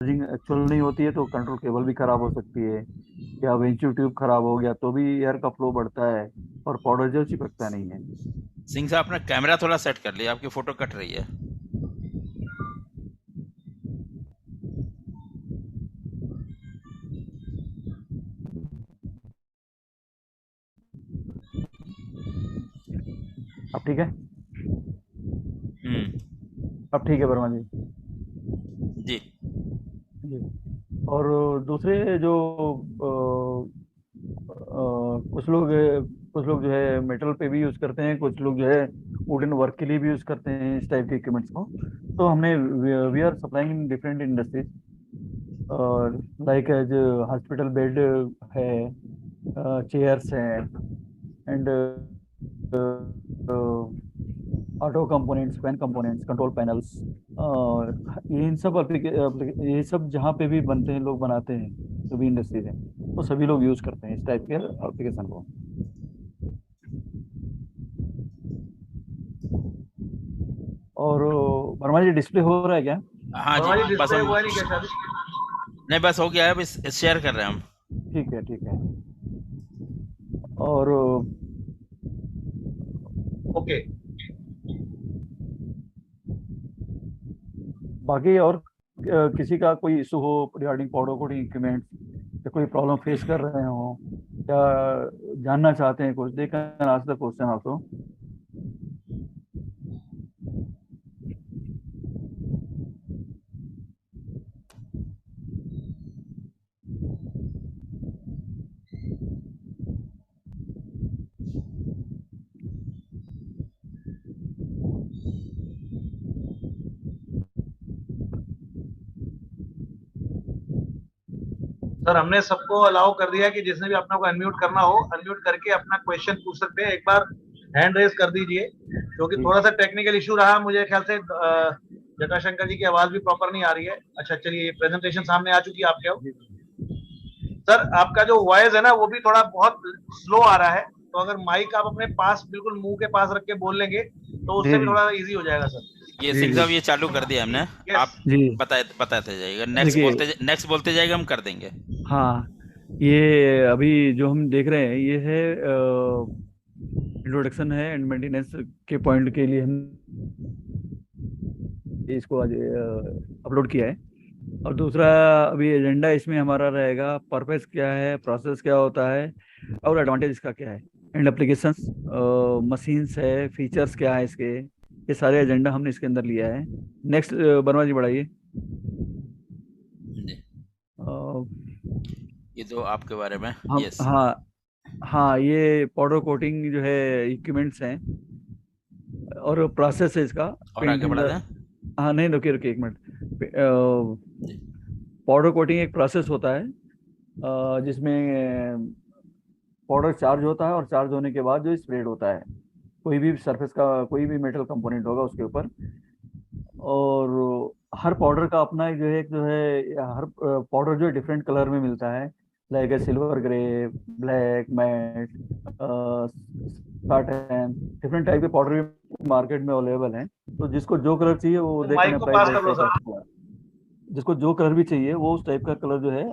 Charging actual नहीं होती है तो कंट्रोल केबल भी खराब हो सकती है, या वेंचू ट्यूब खराब हो गया तो भी एयर का फ्लो बढ़ता है और पाउडर जो चिपकता नहीं है। सिंह साहब अपना कैमरा थोड़ा सेट कर लिया, आपकी फोटो कट रही है। अब ठीक है। हम्म। अब ठीक है वर्मा जी। जी। जी। और दूसरे जो कुछ लोग जो है मेटल पे भी यूज करते हैं, कुछ लोग जो है वुडन वर्क के लिए भी यूज करते हैं इस टाइप के इक्विपमेंट्स को। तो हमने we are supplying in different industries, like as hospital bed है, चेयर्स हैं, and auto components, fan components, control panels, ये इन सब ये सब जहाँ पे भी बनते हैं, लोग बनाते हैं, जो भी इंडस्ट्रीज हैं, तो सभी लोग यूज करते हैं इस टाइप के एप्लीकेशन को। और वर्मा जी डिस्प्ले हो रहा है क्या? हाँ जी, हमारी बस डिस्प्ले हम, हुआ नहीं क्या शादी? नहीं बस हो गया है, बस शेयर कर रहे हैं हम। ठीक है, ठीक है। और ओके। बाकी और किसी का कोई इशू हो रिगार्डिंग पाउडर कोटिंग इक्विपमेंट, या कोई प्रॉब्लम फेस कर रहे हो, या जानना चाहते हैं कुछ, they can ask the question also. Sir हमने सबको अलाउ कर दिया कि जिसने भी अपना को अनम्यूट करना हो अनम्यूट करके अपना क्वेश्चन पूछ सकते हैं। एक बार हैंड रेज कर दीजिए, क्योंकि जी। थोड़ा सा टेक्निकल इशू रहा। मुझे ख्याल से जटाशंकर जी की आवाज भी प्रॉपर नहीं आ रही है। अच्छा चलिए, प्रेजेंटेशन सामने आ चुकी है आपके। जी। सर आपका जो वॉइस है ना वो भी थोड़ा बहुत स्लो आ रहा है, तो अगर माइक आप अपने पास बिल्कुल मुंह के पास रख के बोल लेंगे तो जी। उससे भी जी। थोड़ा इजी हो जाएगा सर। ये जी। सिंह जी। साहब ये चालू कर दिया हमने। यस। आप जी। बताते जाइएगा, देखिए, नेक्स्ट बोलते जाइएगा, हम कर देंगे। हाँ, ये अभी जो हम देख रहे हैं ये है इंट्रोडक्शन है एंड मेंटेनेंस के पॉइंट के लिए हम इसको आज अपलोड किया है। और दूसरा, अभी एजेंडा इसमें हमारा रहेगा, पर्पस क्या है, प्रोसेस क्या होता है, और एडवांटेज इसका क्या है, एंड एप्लीकेशंस, मशीन्स है, फीचर्स क्या है इसके, ये सारे एजेंडा हमने इसके अंदर लिया है। नेक्स्ट बनवा जी बढ़ाइए। जी। अ, ये तो आपके बारे में। हम, यस। हाँ, हाँ, ये पाउडर कोटिंग जो है इक्विपमेंट्स हैं और प्रोसेस है इसका, और आगे पेंटिंग बढ़ा का। दें। हाँ, नहीं, रुकिए रुकिए एक मिनट। जी। पाउडर कोटिंग एक प्रोसेस होता है जिसमें पाउडर चार्ज होता है और चार्ज होने के बाद जो स्प्रेड होता है कोई भी सरफेस का, कोई भी मेटल कंपोनेंट होगा उसके ऊपर। और हर पाउडर का अपना जो है हर पाउडर जो है डिफरेंट कलर में मिलता है, like silver grey, black, matte, satin, different type के पाउडर भी मार्केट में अवेलेबल हैं। तो जिसको जो कलर चाहिए वो दे कैन माइक को अप्लाई पास दैट कर लो टाइप सर। ऑफ, जिसको जो कलर भी चाहिए वो उस टाइप का कलर जो है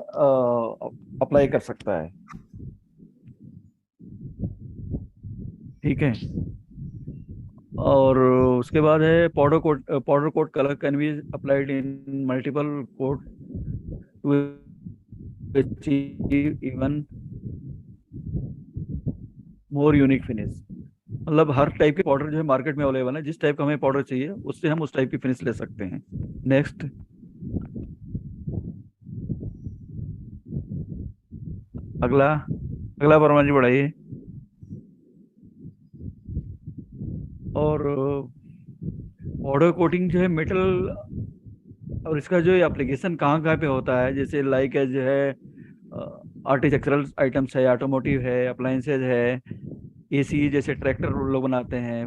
अप्लाई कर सकता है। ठीक है। और उसके बाद है powder coat colour can be applied in multiple coat to achieve even more unique finish. मतलब हर टाइप के पाउडर जो है मार्केट में अवेलेबल है, जिस टाइप का हमें पाउडर चाहिए उससे हम उस टाइप की फिनिश ले सकते हैं। नेक्स्ट, अगला, अगला वर्मा जी बढ़ाइए। और पाउडर कोटिंग जो है मेटल, और इसका जो एप्लीकेशन कहाँ कहाँ पे होता है, जैसे लाइक है जो है आर्टिटेक्चरल आइटम्स है, ऑटोमोटिव है, अप्लायंसेज है, एसी जैसे ट्रैक्टर लोग बनाते हैं,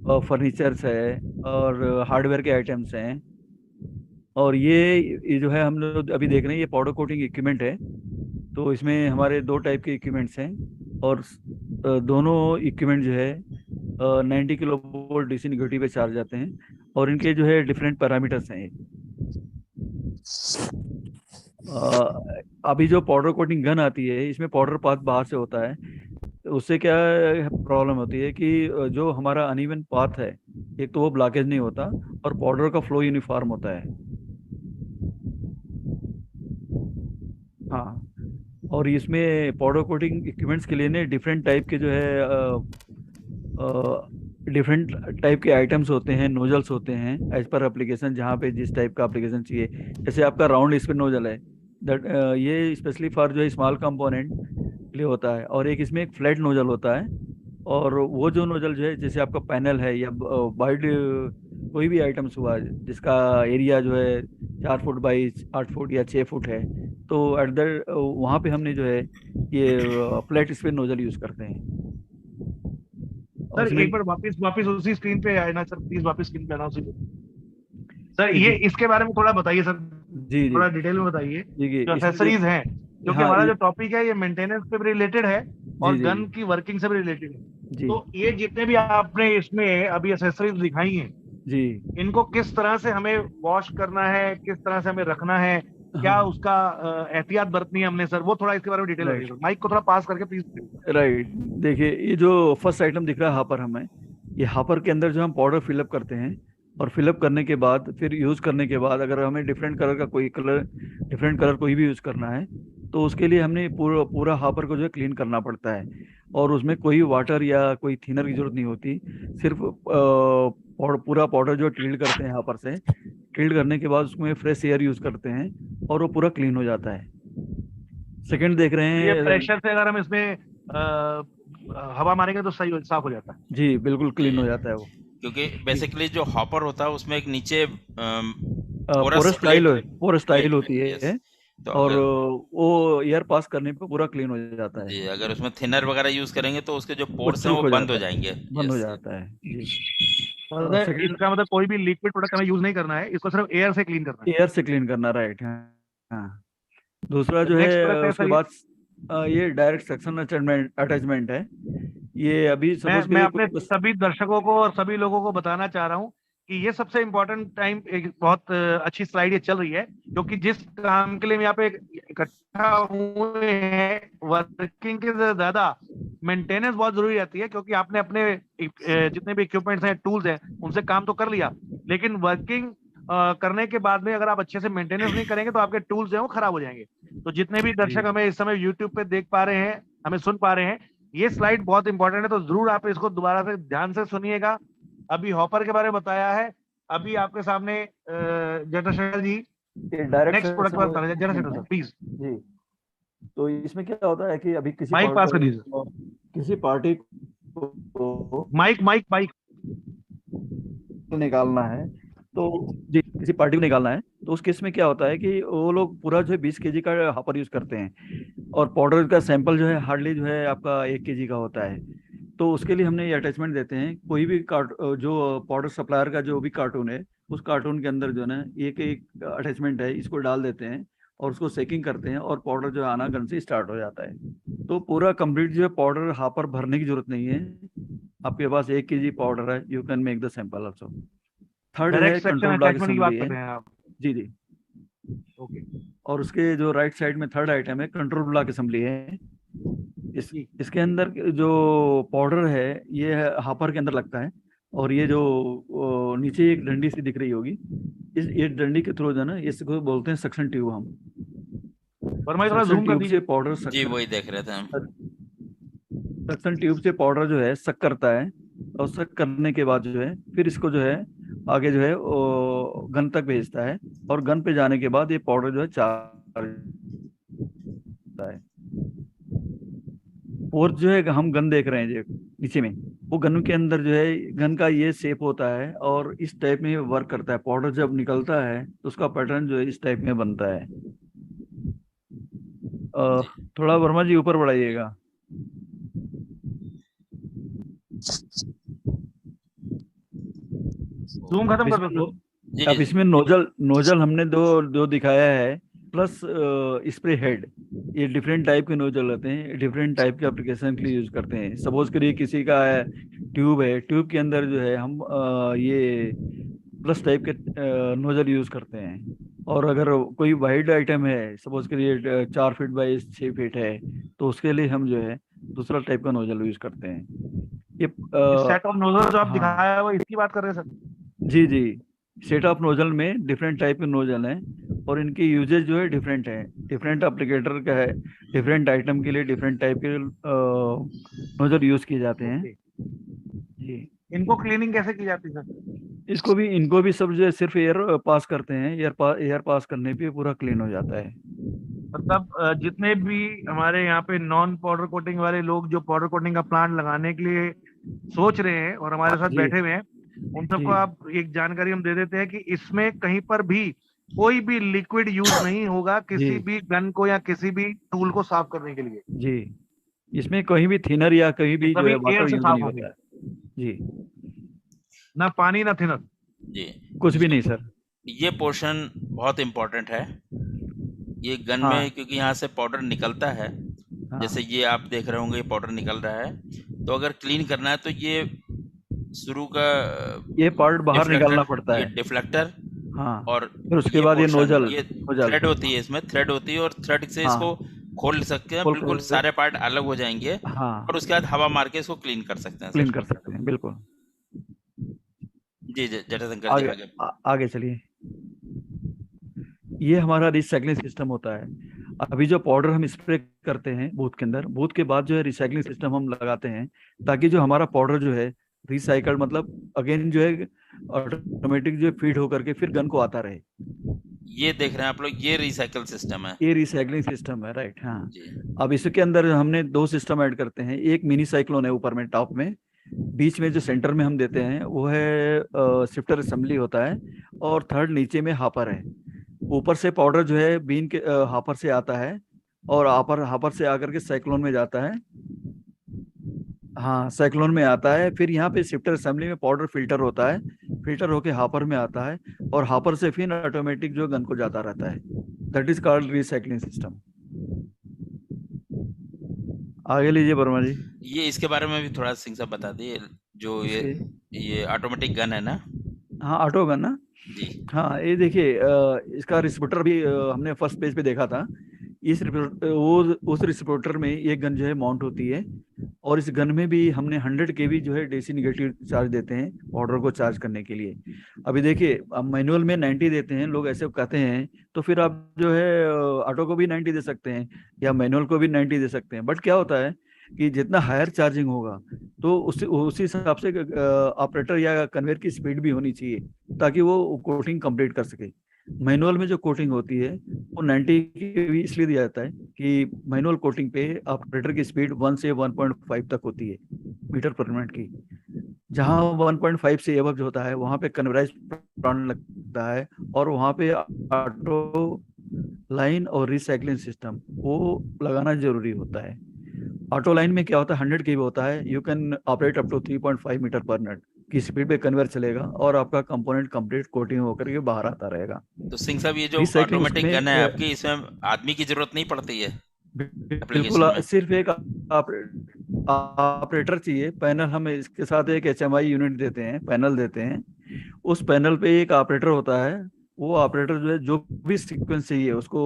और फर्नीचर्स है, और हार्डवेयर के आइटम्स हैं। और ये जो है हम लोग अभी देख रहे हैं ये पाउडर कोटिंग इक्विपमेंट है। तो इसमें हमारे दो टाइप के इक्विपमेंट्स हैं, और दोनों इक्विपमेंट जो है 90 किलो वोल्ट डीसी निगेटिव पे चार्ज जाते हैं, और इनके जो है डिफरेंट पैरामीटर्स हैं। अभी जो पाउडर कोटिंग गन आती है इसमें पाउडर पाथ बाहर से होता है। तो उससे क्या प्रॉब्लम होती है कि जो हमारा अनइवन पाथ है, एक तो वो ब्लॉकेज नहीं होता और पाउडर का फ्लो यूनिफॉर्म होता है। हाँ। और इसमें पाउडर कोटिंग इक्विपमेंट्स के लिए ने डिफरेंट टाइप के जो है डिफरेंट टाइप के आइटम्स होते हैं, नोजल्स होते हैं एज पर एप्लीकेशन, जहाँ पे जिस टाइप का एप्लीकेशन चाहिए। जैसे आपका राउंड स्पिन नोजल है, दैट ये स्पेशली फॉर जो है स्मॉल कंपोनेंट के लिए होता है। और एक इसमें एक फ्लैट नोजल होता है। और वो जो नोजल जो है, जैसे आपका पैनल है या वाइड कोई भी आइटम्स हुआ जिसका एरिया जो है 4 फुट बाई 8 फुट या 6 फुट है, तो एट द वहाँ पे हमने जो है ये फ्लैट स्पिन नोजल यूज करते हैं। और सर उसमें एक बार वापस वापस उसी स्क्रीन पे आए ना सर, प्लीज वापस स्क्रीन पे आना उसी पे। सर जी ये जी इसके बारे में थोड़ा बताइए सर, जी जी थोड़ा डिटेल में बताइए। जी जी जो इसमें देख। एक्सेसरीज हैं, क्योंकि हाँ हमारा जो टॉपिक है ये मेंटेनेंस से भी रिलेटेड है जी और जी गन की वर्किंग से भी रिलेटेड है। जी तो ये जितने भी आपने इसमें अभी एक्सेसरीज दिखाई हैं, जी। इनको किस तरह से हमें वॉश करना है, किस तरह से हमें रखना है, क्या हाँ। उसका एहतियात बरतनी है हमने, सर वो थोड़ा इसके बारे में डिटेल बताइए राइट सर। माइक को थोड़ा पास करके प्लीज। राइट। देखिए, ये जो फर्स्ट आइटम दिख रहा है हापर हमें, ये हापर के अंदर जो हम पाउडर फिलअप करते हैं, और फिलअप करने के बाद फिर यूज़ करने के बाद अगर हमें डिफरेंट कलर कोई भी यूज़ करना है, तो उसके लिए हमने पूरा पूरा हापर को जो है क्लीन करना पड़ता है। और उसमें कोई वाटर या कोई थिनर की जरूरत नहीं होती। सिर्फ पूरा पाउडर जो टिल्ड करते हैं हापर से, टिल्ड करने के बाद उसमें फ्रेश एयर यूज़ करते हैं और वो पूरा क्लीन हो जाता है। सेकंड देख रहे ये हैं। प्रेशर से अगर हम इसमें हवा मारेंगे तो सही साफ हो जाता है। जी बिल्कुल क्लीन हो जी, जाता है वो। क्योंकि बेसिकली जो हॉपर होता है उसमें एक नीचे porous porous plate porous tile plate होती रहती है, है। यस। तो और अगर वो एयर पास करने पे पूरा क्लीन हो जाता है। जी, अगर उसमें थिनर वगैरह यूज करेंगे तो उसके जो वो पोर्स हैं चुक वो हो बंद हो जाता है, जाएंगे। बंद हो यस। जाता है जी। मतलब सेकंड, इसका मतलब कोई भी लिक्विड प्रोडक्ट हमें यूज नहीं करना है, इसको सिर्फ एयर से क्लीन करना है। एयर से क्लीन करना, राइट। हाँ हाँ। दूसरा जो है नेक्स्ट प्रोडक्ट है उसके सर ये। बाद ये डायरेक्ट सक्शन अटैचमेंट है। ये अभी सपोज मैं करिए अपने कोई बस। सभी दर्शकों को और सभी लोगों को बताना चाह रहा हूँ कि ये सबसे इम्पोर्टेंट टाइम, एक बहुत अच्छी स्लाइड ये चल रही है, क्योंकि जिस काम के लिए हम यहाँ पे इकट्ठा हुए हैं, वर्किंग के से ज्यादा मेंटेनेंस बहुत जरूरी रहती है। क्योंकि आपने अपने जितने भी इक्विपमेंट्स हैं, टूल्स हैं, उनसे काम तो कर लिया, लेकिन वर्किंग करने के बाद में अगर आप अच्छे से मेंटेनेंस नहीं करेंगे तो आपके टूल्स हैं वो खराब हो जाएंगे। तो जितने भी जी दर्शक हमें इस समय यूट्यूब पे देख पा रहे हैं, हमें सुन पा रहे हैं, ये स्लाइड बहुत इंपॉर्टेंट है, तो जरूर आप इसको दोबारा से ध्यान से सुनिएगा। अभी हॉपर के बारे में बताया है, अभी आपके सामने जटाशंकर जी ये डायरेक्ट नेक्स्ट प्रोडक्ट सक्शन बात कर रहे हैं। जटाशंकर अटैचमेंट है सर प्लीज जी। तो इसमें क्या होता है कि अभी माइक पास कर दीजिए। किसी पार्टी को माइक निकालना है, तो जी किसी पार्टी को निकालना है, तो उस केस में क्या होता है कि वो लोग पूरा जो है 20 kg का हापर यूज करते हैं। और पाउडर का सैंपल जो है हार्डली जो है आपका 1 kg का होता है। तो उसके लिए हमने ये अटैचमेंट देते हैं। कोई भी जो पाउडर सप्लायर का जो भी कार्टून है, उस कार्टून के अंदर जो है ना एक एक अटैचमेंट है, इसको डाल देते हैं और उसको सेकिंग करते हैं, और पाउडर जो है आना गन से स्टार्ट हो जाता है। तो पूरा कंप्लीट जो है पाउडर हापर भरने की जरूरत नहीं है। आपके पास 1 kg पाउडर है, you can make the sample also. Third है direct section control block attachment की बात असेंबली कर है। रहे हैं आप। जी जी। ओके और उसके जो राइट साइड में थर्ड आइटम है कंट्रोल ब्लॉक असेंबली है। जी इसके अंदर जो पाउडर है ये हापर के अंदर लगता है। और ये जो नीचे एक डंडी सी दिख रही होगी, इस ये डंडी के थ्रू जो है ना, इसको बोलते हैं सक्शन ट्यूब। हम वर्मा जी थोड़ा सक्शन जूम कर ट्यूब से दीजिए। पाउडर जी, वही देख रहे थे हम। सक्शन ट्यूब से पाउडर जो है सक करता है। और सक करने के बाद जो है फिर इसको जो है आगे जो है गन तक भेजता है। और गन पे जाने के बाद ये पाउडर जो है चार्ज होता है। फोर्थ जो है हम गन देख रहे हैं जो नीचे में, वो गन के अंदर जो है गन का ये शेप होता है और इस टाइप में वर्क करता है। पाउडर जब निकलता है तो उसका पैटर्न जो है इस टाइप में बनता है। अ, जी थोड़ा वर्मा जी ऊपर बढ़ाइएगा। जूम अब खत्म कर इसमें दो सर। जी जी अब जी। इसमें नोजल नोजल हमने दो दो दिखाया है, प्लस स्प्रे हेड। ये डिफरेंट टाइप के नोजल होते हैं, डिफरेंट टाइप के एप्लीकेशन के लिए यूज करते हैं। सपोज करिए किसी का ट्यूब है, ट्यूब के अंदर जो है हम ये प्लस टाइप के नोजल यूज करते हैं। और अगर कोई वाइड आइटम है, सपोज करिए 4 फीट बाई 6 फीट है, तो उसके लिए हम जो है दूसरा टाइप का नोजल यूज करते हैं। ये सेट ऑफ नोजल जो आप हाँ, दिखाया है वो इसकी बात कर रहे हैं सर? जी जी, सेट ऑफ नोजल में डिफरेंट टाइप के नोजल हैं और इनकी यूजेज जो है डिफरेंट है, डिफरेंट एप्लीकेटर का है, डिफरेंट आइटम के लिए डिफरेंट टाइप के नोजल यूज किए जाते हैं। ओके। जी, इनको क्लीनिंग कैसे की जाती है सर? इनको भी सब जो है सिर्फ एयर पास करते हैं, एयर पास करने पे पूरा क्लीन हो जाता है। मतलब जितने भी हमारे यहाँ पे नॉन पाउडर कोटिंग वाले लोग जो पाउडर कोटिंग का प्लांट लगाने के लिए सोच रहे हैं और हमारे साथ जी बैठे हुए हैं, उन जी सबको आप एक जानकारी हम दे देते हैं कि इसमें कहीं पर भी कोई भी लिक्विड यूज नहीं होगा जी किसी भी गन को या किसी भी टूल को साफ करने के लिए। जी, इसमें कहीं भी थिनर या कहीं ये भी जो सभी है एयर वाटर से यूज साफ नहीं होंगे, होता है। जी, ना पानी ना थिनर। जी। कुछ भी ये नहीं सर। ये पोर्शन बहुत इम्पोर्टेंट है। ये गन में हाँ क्योंकि यहाँ से पाउडर निकलता है, जैसे हाँ, ये आप देख रहे होंगे ये पाउडर निकल रहा है, तो अगर क्लीन करना है तो ये शुरू का ये पार्ट बाहर निकालना डिफ्लेक्टर, पड़ता ये है। डिफ्लेक्टर हाँ, और फिर उसके ये बाद ये पोर्शन, नोजल, ये नोजल। थ्रेड होती है, इसमें थ्रेड होती है और थ्रेड से हाँ, इसको खोल सकते हैं, खोल बिल्कुल कर, सारे पार्ट अलग हो जाएंगे और हाँ, उसके बाद हवा मार के इसको क्लीन कर सकते हैं क्लीन सर। कर सकते हैं बिल्कुल। जी जी जटाशंकर जी आगे आगे। आगे चलिए। ये हमारा रिसाइकलिंग सिस्टम होता है। अभी जो पाउडर हम स्प्रे करते हैं बूथ के अंदर, बूथ के बाद जो है रिसाइकलिंग सिस्टम हम लगाते हैं, ताकि जो हमारा पाउडर जो है रिसाइकल, मतलब अगेन जो है ऑटोमेटिक जो फीड होकर के फिर गन को आता रहे। ये देख रहे हैं आप लोग, ये रिसाइकल सिस्टम है। ये रिसाइकलिंग सिस्टम है, राइट। हाँ, जी अब इसके अंदर हमने दो सिस्टम ऐड करते हैं। एक मिनी साइक्लोन है ऊपर में, टॉप में, बीच में जो सेंटर में हम देते हैं वो है शिफ्टर असेंबली होता है, और थर्ड नीचे में हापर है। ऊपर से पाउडर जो है बीन के हापर से आता है, और हापर हापर से आकर के साइक्लोन में जाता है। हाँ, साइक्लोन में आता है, फिर यहाँ पे शिफ्टर असेंबली में पाउडर फिल्टर होता है, फिल्टर होके हापर में आता है, और हापर से फिर ऑटोमेटिक जो गन को जाता रहता है। That is called recycling system. आगे लीजिए वर्मा जी। ये इसके बारे में भी थोड़ा सिंह साहब बता दिए, जो इसके, ये ऑटोमेटिक गन है ना। हाँ, ऑटो गन ना। जी हाँ, ये देखिए, इसका रिस्पोर्टर भी हमने फर्स्ट पेज पे देखा था। इस वो उस रिस्पोर्टर में ये गन जो है माउंट होती है, और इस गन में भी हमने 100 kV जो है डीसी निगेटिव चार्ज देते हैं पाउडर को चार्ज करने के लिए। अभी देखिए, अब मैनुअल में 90 देते हैं लोग, ऐसे कहते हैं, तो फिर आप जो है ऑटो को भी 90 दे सकते हैं, या मैनुअल को भी 90 दे सकते हैं। बट क्या होता है कि जितना हायर चार्जिंग होगा, तो उसी हिसाब से ऑपरेटर या कन्वेयर की स्पीड भी होनी चाहिए, ताकि वो कोटिंग कंप्लीट कर सके। मैनुअल में जो कोटिंग होती है वो 90 की भी इसलिए दिया जाता है कि मैनुअल कोटिंग पे ऑपरेटर की स्पीड 1 से 1.5 तक होती है मीटर पर मिनट की। जहाँ 1.5 से एबव जो होता है वहाँ पे कन्वेराइज प्लांट लगता है, और वहाँ पे ऑटो लाइन और रिसाइकलिंग सिस्टम वो लगाना जरूरी होता है। ऑटो लाइन में क्या होता है, 100 kV होता है, you can operate up to 3.5 metre per minute की स्पीड पे कन्वेयर चलेगा, और आपका कंपोनेंट कंप्लीट कोटिंग होकर के बाहर आता रहेगा। तो सिंह साहब, ये जो रिसाइकलिंग ऑटोमेटिक उसमें गन है आपकी, इसमें आदमी की जरूरत नहीं पड़ती है बिल्कुल एप्लीकेशन में। सिर्फ एक ऑपरेटर चाहिए। पैनल हम इसके साथ एक एचएमआई यूनिट देते हैं, पैनल देते हैं। उस पैनल पे एक ऑपरेटर होता है। वो ऑपरेटर जो है जो भी सीक्वेंस चाहिए उसको,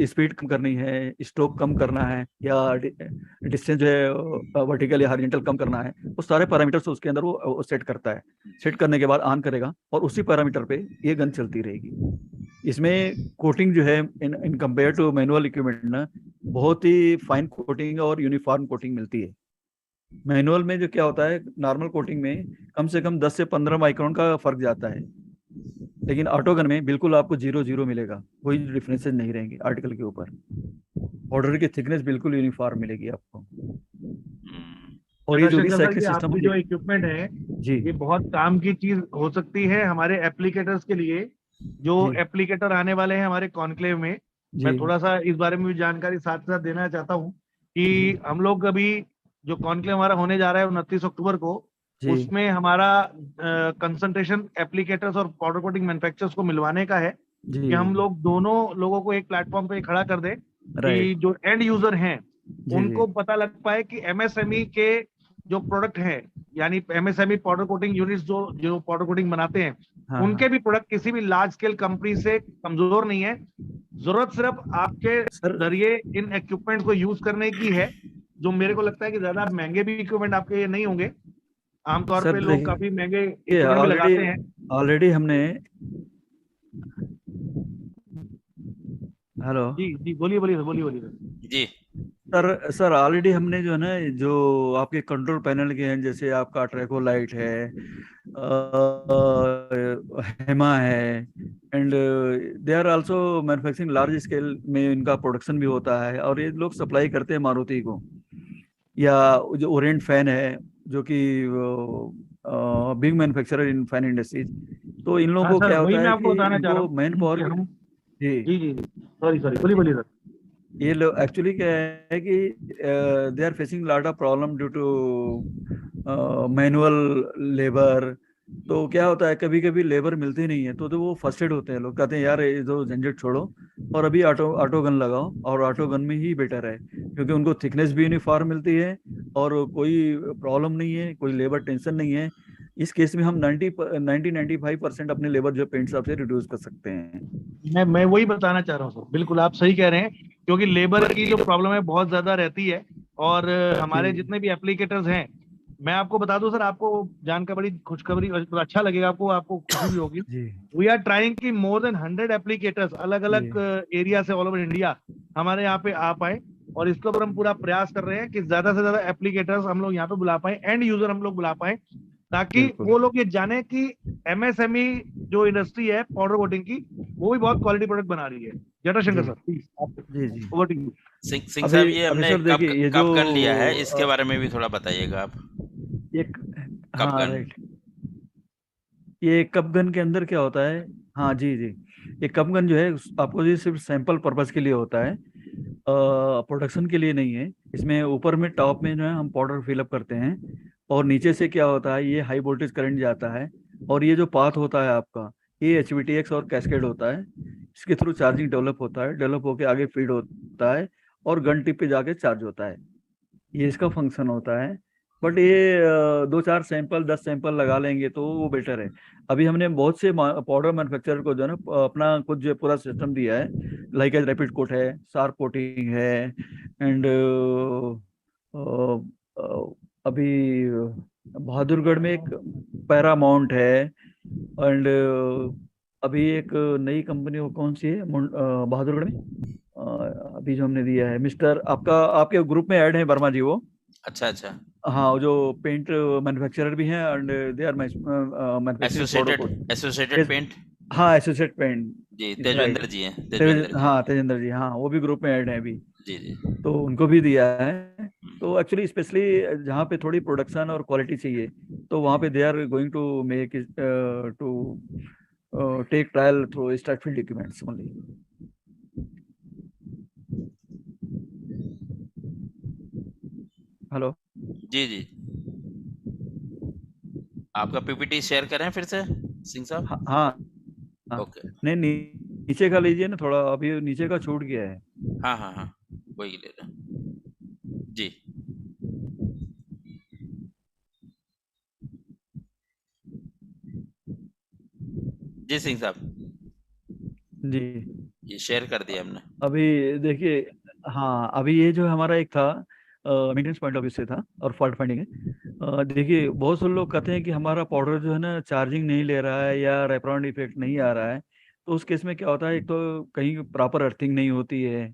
स्पीड कम करनी है, स्ट्रोक कम करना है, या डिस्टेंस जो है वर्टिकल या हॉरिजॉन्टल कम करना है, वो सारे पैरामीटर्स उसके अंदर वो सेट करता है। सेट करने के बाद ऑन करेगा, और उसी पैरामीटर पे ये गन चलती रहेगी। इसमें कोटिंग जो है in compare to manual equipment ना, बहुत ही फाइन कोटिंग और यूनिफॉर्म कोटिंग मिलती है। मैनुअल में जो क्या होता है, नॉर्मल कोटिंग में कम से कम 10 से 15 माइक्रोन का फर्क जाता है, लेकिन ऑटो गन में बिल्कुल आपको 0 मिलेगा, कोई डिफरेंसेस नहीं रहेंगे आर्टिकल के ऊपर। ऑर्डर की थिकनेस बिल्कुल यूनिफॉर्म मिलेगी आपको। हम्म, और ये जो चंद्रशेखर सर रिसाइकलिंग जी, सिस्टम आपकी जो इक्विपमेंट है जी ये बहुत काम की चीज हो सकती है हमारे एप्लीकेटर्स के लिए। जो जी एप्लीकेटर आने वाले हैं हमारे कॉन्क्लेव में, मैं जी थोड़ा सा इस बारे में भी जानकारी साथ साथ देना चाहता हूँ जी कि हम लोग अभी जो कॉन्क्लेव हमारा होने जा रहा है 29 अक्टूबर को, जी उसमें हमारा कंसंट्रेशन एप्लीकेटर्स और पाउडर कोटिंग मैन्युफैक्चरर्स को मिलवाने का है जी, कि हम लोग दोनों लोगों को एक प्लेटफॉर्म पे खड़ा कर दें कि राइट, जो एंड यूजर हैं जी जी उनको पता लग पाए कि एमएसएमई के जो प्रोडक्ट है, यानी एमएसएमई पाउडर कोटिंग यूनिट्स जो जो पाउडर कोटिंग बनाते हैं, हाँ उनके भी प्रोडक्ट किसी भी लार्ज स्केल कंपनी से कमजोर नहीं है। जरूरत सिर्फ आपके सर। जरिए इन इक्विपमेंट को यूज करने की है, जो मेरे को लगता है कि ज्यादा महंगे भी इक्विपमेंट आपके ये नहीं होंगे। आमतौर पे सर लोग देखिए, काफी महंगे इक्विपमेंट भी ऑलरेडी लगाते हैं। ऑलरेडी हमने, हेलो जी जी, बोलिए बोलिए सर, बोलिए बोलिए सर। जी सर, सर ऑलरेडी हमने जो है ना, जो आपके कंट्रोल पैनल के हैं, जैसे आपका ट्रैको लाइट है, हेमा है, and they are also manufacturing large scale में, इनका प्रोडक्शन भी होता है और ये लोग सप्लाई करते हैं मारुति को। या जो ओरिएंट फैन है, जो कि बिग मैन्युफैक्चरर इन फैन इंडस्ट्रीज, तो इन लोगों हाँ को सर, क्या वही होता मैं है आपको कि बताना चाह रहा इनको हूँ मैन कि पावर हम, जी जी जी जी, सॉरी सॉरी, बोलिए बोलिए सर। ये लोग एक्चुअली क्या है कि they are facing lot of problem due to manual labour. तो क्या होता है, कभी कभी लेबर मिलती नहीं है, तो वो फर्स्टेड होते हैं, लोग कहते हैं यार ये तो झंझट छोड़ो और अभी ऑटो ऑटो गन लगाओ, और ऑटो गन में ही बेटर है, क्योंकि उनको थिकनेस भी यूनिफॉर्म मिलती है और कोई प्रॉब्लम नहीं है, कोई लेबर टेंशन नहीं है। इस केस में हम 95% अपने लेबर जो पेंट शॉप से रिड्यूस कर सकते हैं। मैं वही बताना चाह रहा हूँ सर, बिल्कुल आप सही कह रहे हैं, क्योंकि लेबर की जो प्रॉब्लम है बहुत ज्यादा रहती है। और हमारे जी जितने भी एप्लीकेटर्स हैं, मैं आपको बता दूं सर, आपको जानकर बड़ी खुशखबरी और अच्छा लगेगा, आपको आपको खुशी भी होगी। जी वी आर ट्राइंग की मोर देन 100 एप्लीकेटर्स अलग अलग जी एरिया से ऑल ओवर इंडिया हमारे यहाँ पे आ पाए। और इसके ऊपर हम पूरा प्रयास कर रहे हैं कि ज्यादा से ज्यादा एप्लीकेटर्स हम लोग यहाँ पे बुला पाए, एंड यूजर हम लोग बुला पाए, ताकि बिल्कुल। वो लोग ये जाने कि एमएसएमई जो इंडस्ट्री है पाउडर कोटिंग की, वो भी बहुत क्वालिटी प्रोडक्ट बना रही है। जटाशंकर जी सर प्लीज, जी जी। Over to you. Singh Singh अभी साहब, ये अभी हमने सर देखिए, ये जो कब गन लिया है, इसके अ, बारे में भी थोड़ा बताइएगा आप। एक, कब हाँ गन। राइट, ये कप गन के अंदर क्या होता है, हाँ जी जी, ये कप गन जो है आपको ये सिर्फ सैंपल पर्पस के लिए होता है, प्रोडक्शन के लिए नहीं है। इसमें ऊपर में टॉप में जो है हम पाउडर फिलअप करते हैं, और नीचे से क्या होता है, ये हाई वोल्टेज करंट जाता है, और ये जो पाथ होता है आपका, ये HVTX और कैस्केड होता है, इसके थ्रू चार्जिंग डेवलप होता है, डेवलप होकर आगे फीड होता है, और गन टिप पे जाके चार्ज होता है। ये इसका फंक्शन होता है। बट ये 2-4 सैंपल 10 सैंपल लगा लेंगे तो वो बेटर है। अभी हमने बहुत से पाउडर मैन्युफैक्चरर को जो है ना अपना खुद जो पूरा सिस्टम दिया है, लाइक एज रैपिड कोट है, शार्प कोटिंग है, एंड अभी बहादुरगढ़ में एक पैरामाउंट है, एंड अभी एक नई कंपनी वो कौन सी है बहादुरगढ़ में, अभी जो हमने दिया है, मिस्टर आपका, आपके ग्रुप में ऐड है वर्मा जी वो, अच्छा अच्छा। हाँ वो जो पेंट मैन्युफैक्चरर भी हैं, and they are manufacturing powder associated coat. Associated paint. हाँ एसोसिएट पेंट जी, इज तेजवेंद्र राइट। जी हैं, तेजवेंद्र जी। हाँ तेजेंद्र जी, हाँ वो भी ग्रुप में ऐड है अभी, जी जी। तो उनको भी दिया है। तो एक्चुअली स्पेशली जहाँ पे थोड़ी प्रोडक्शन और क्वालिटी चाहिए, तो वहाँ पे they are going to make to take trial through start field equipments only. Hello. जी जी। आपका पीपीटी शेयर करें फिर से, सिंह हाँ साहब। हाँ हाँ। ओके। नहीं नीचे का लीजिए ना थोड़ा, अभी नीचे का छूट गया है। हाँ हाँ हाँ, वही ले रहे हैं। जी जी सिंह साहब, जी। ये शेयर कर दिया हमने। अभी देखिए, हाँ अभी ये जो हमारा एक था, मेंटेनेंस पॉइंट ऑफ व्यू से था और फॉल्ट फाइंडिंग है। देखिए बहुत से लोग कहते हैं कि हमारा पाउडर जो है ना चार्जिंग नहीं ले रहा है या रैपराउंड इफेक्ट नहीं आ रहा है। तो उस केस में क्या होता है, एक तो कहीं प्रॉपर अर्थिंग नहीं होती है,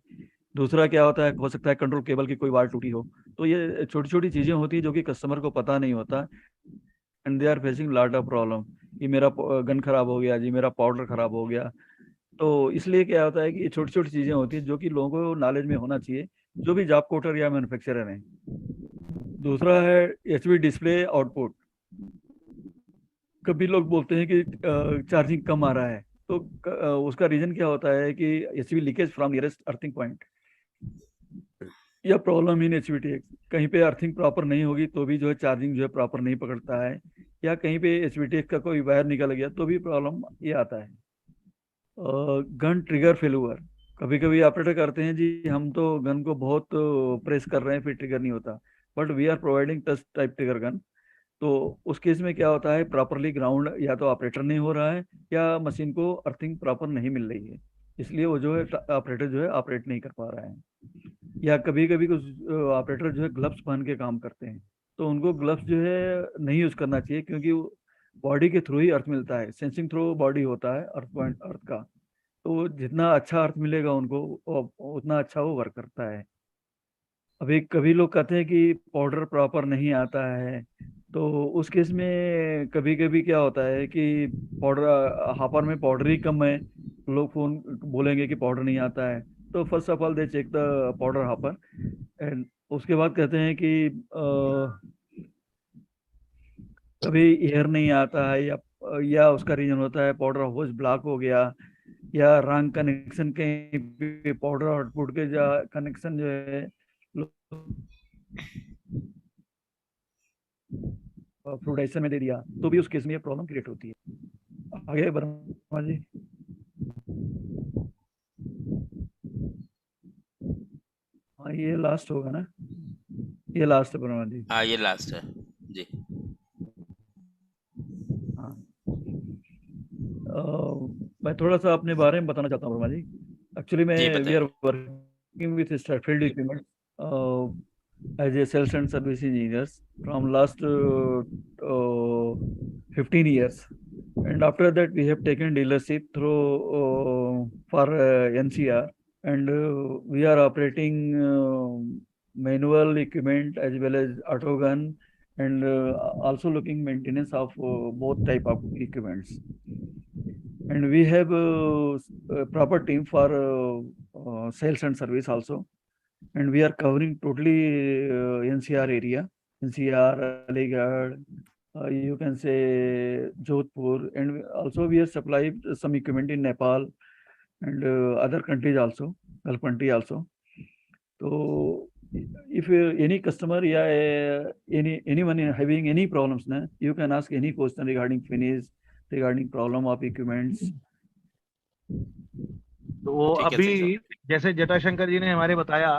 दूसरा क्या होता है, हो सकता है कंट्रोल केबल की कोई वायर टूटी हो। तो ये छोटी छोटी चीजें होती है जो कि कस्टमर को पता नहीं होता, and they are facing lot of problem, कि मेरा गन खराब हो गया जी, मेरा पाउडर खराब हो गया। तो इसलिए क्या होता है कि ये छोटी छोटी चीजें होती है जो कि लोगों को नॉलेज में होना चाहिए, जो भी जॉब कोटर या मैन्युफैक्चरर है। दूसरा है HV डिस्प्ले आउटपुट। कभी लोग बोलते हैं कि चार्जिंग कम आ रहा है, तो उसका रीजन क्या होता है कि HV leakage from nearest earthing point, या प्रॉब्लम इन HVTX, कहीं पे अर्थिंग प्रॉपर नहीं होगी तो भी जो है चार्जिंग जो है प्रॉपर नहीं पकड़ता है, या कहीं पे HVTX का कोई वायर निकल गया तो भी प्रॉब्लम ये आता है। गन ट्रिगर फेलुअर, कभी कभी ऑपरेटर करते हैं जी हम तो गन को बहुत प्रेस कर रहे हैं फिर ट्रिगर नहीं होता, but we are providing touch type trigger gun, तो उस केस में क्या होता है, प्रॉपरली ग्राउंड या तो ऑपरेटर नहीं हो रहा है या मशीन को अर्थिंग प्रॉपर नहीं मिल रही है, इसलिए वो जो है ऑपरेटर जो है ऑपरेट नहीं कर पा रहा है। या कभी कभी कुछ ऑपरेटर जो है ग्लव्स पहन के काम करते हैं, तो उनको ग्लव्स जो है नहीं यूज करना चाहिए, क्योंकि बॉडी के थ्रू ही अर्थ मिलता है, सेंसिंग थ्रू बॉडी होता है अर्थ पॉइंट अर्थ का। तो जितना अच्छा अर्थ मिलेगा उनको उतना अच्छा वो वर्क करता है। अभी कभी लोग कहते हैं कि पाउडर प्रॉपर नहीं आता है, तो उस केस में कभी कभी क्या होता है कि पाउडर हापर में पाउडर ही कम है, लोग फोन बोलेंगे कि पाउडर नहीं आता है। तो first of all they check the powder hopper, and उसके बाद कहते हैं कि कभी एयर नहीं आता है, या उसका रीजन होता है पाउडर होज ब्लॉक हो गया, या रंग कनेक्शन कहीं पे पाउडर आउटपुट के जो कनेक्शन जो है फ्लूइडाइजेशन में दे दिया, तो भी उस केस में ये प्रॉब्लम क्रिएट होती है। आगे वर्मा जी। हाँ ये लास्ट होगा ना, ये लास्ट है वर्मा जी। हाँ ये लास्ट है जी। हाँ मैं थोड़ा सा अपने बारे में बताना चाहता हूँ वर्मा जी। एक्चुअली मैं जी वी आर बताइए। Working with Stratfield equipment as a sales and service engineers from last 15 years, and after that we have taken dealership through for NCR, and we are operating manual equipment as well as auto gun, and also looking maintenance of both type of equipments. And we have a proper team for sales and service also, and we are covering totally NCR area, NCR, Aligarh, you can say Jodhpur, and also we have supplied some equipment in Nepal and other countries also, Gulf country also. So if any customer, yeah, anyone having any problems, na, you can ask any question regarding finish, regarding problem of equipments. तो वो ठीक है अभी sir. जैसे जटाशंकर जी ने हमारे बताया,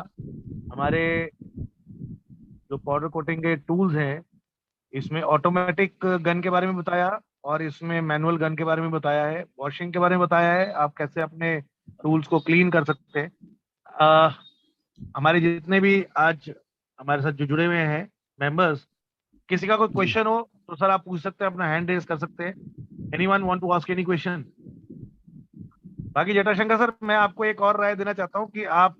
हमारे जो पाउडर कोटिंग के टूल्स हैं, इसमें ऑटोमेटिक गन के बारे में बताया और इसमें मैनुअल गन के बारे में बताया है, वॉशिंग के बारे में बताया है, आप कैसे अपने टूल्स को क्लीन कर सकते हैं। हमारे जितने भी आज हमारे साथ जो जुड़े हुए हैं मेंबर्स, किसी का कोई क्वेश्चन हो तो सर आप पूछ सकते हैं, अपना हैंड रेज कर सकते हैं। Anyone want to ask any question? बाकी जटाशंकर सर, मैं आपको एक और राय देना चाहता हूं कि आप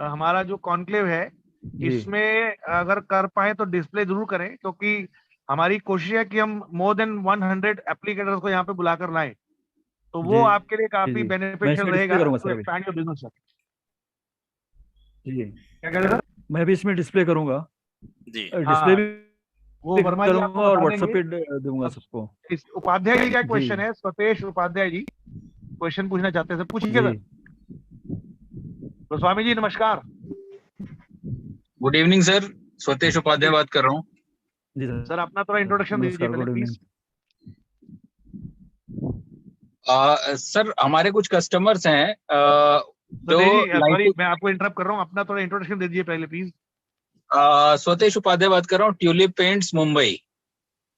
हमारा जो कॉन्क्लेव है जी इसमें अगर कर पाए तो डिस्प्ले जरूर करें, क्योंकि हमारी कोशिश है कि हम मोर देन 100 एप्लीकेटर्स को यहाँ पे बुलाकर लाएं, तो वो जी आपके लिए जी काफी जी, मैं बेनिफिशियल इसमें डिस्प्ले रहेगा करूंगा टू सर अभी। Expand your business. जी क्या कह रहे हैं सर? मैं भी इसमें डिस्प्ले करूंगा, जी डिस्प्ले हाँ, वो भी वर्मा जी करूंगा आपको और बता व्हाट्सएप देंगे। पे दूंगा अब सबको। इस उपाध्याय जी का जी क्वेश्चन है, स्वतेश उपाध्याय जी क्वेश्चन पूछना चाहते हैं, सर पूछिए जी सर। गोस्वामी जी नमस्कार। गुड इवनिंग सर, स्वतेश उपाध्याय बात कर रहा हूँ। जी सर अपना थोड़ा इंट्रोडक्शन दीजिए नमस्कार, पहले गुड प्लीज। इवनिंग। सर हमारे कुछ कस्टमर्स हैं जो स्वतेश जी सॉरी लाइटिंग। मैं आपको इंटरप्ट कर रहा हूँ, अपना थोड़ा इंट्रोडक्शन दे दीजिए पहले प्लीज। स्वतेश उपाध्याय बात कर रहा हूँ, Tulip Paints Mumbai.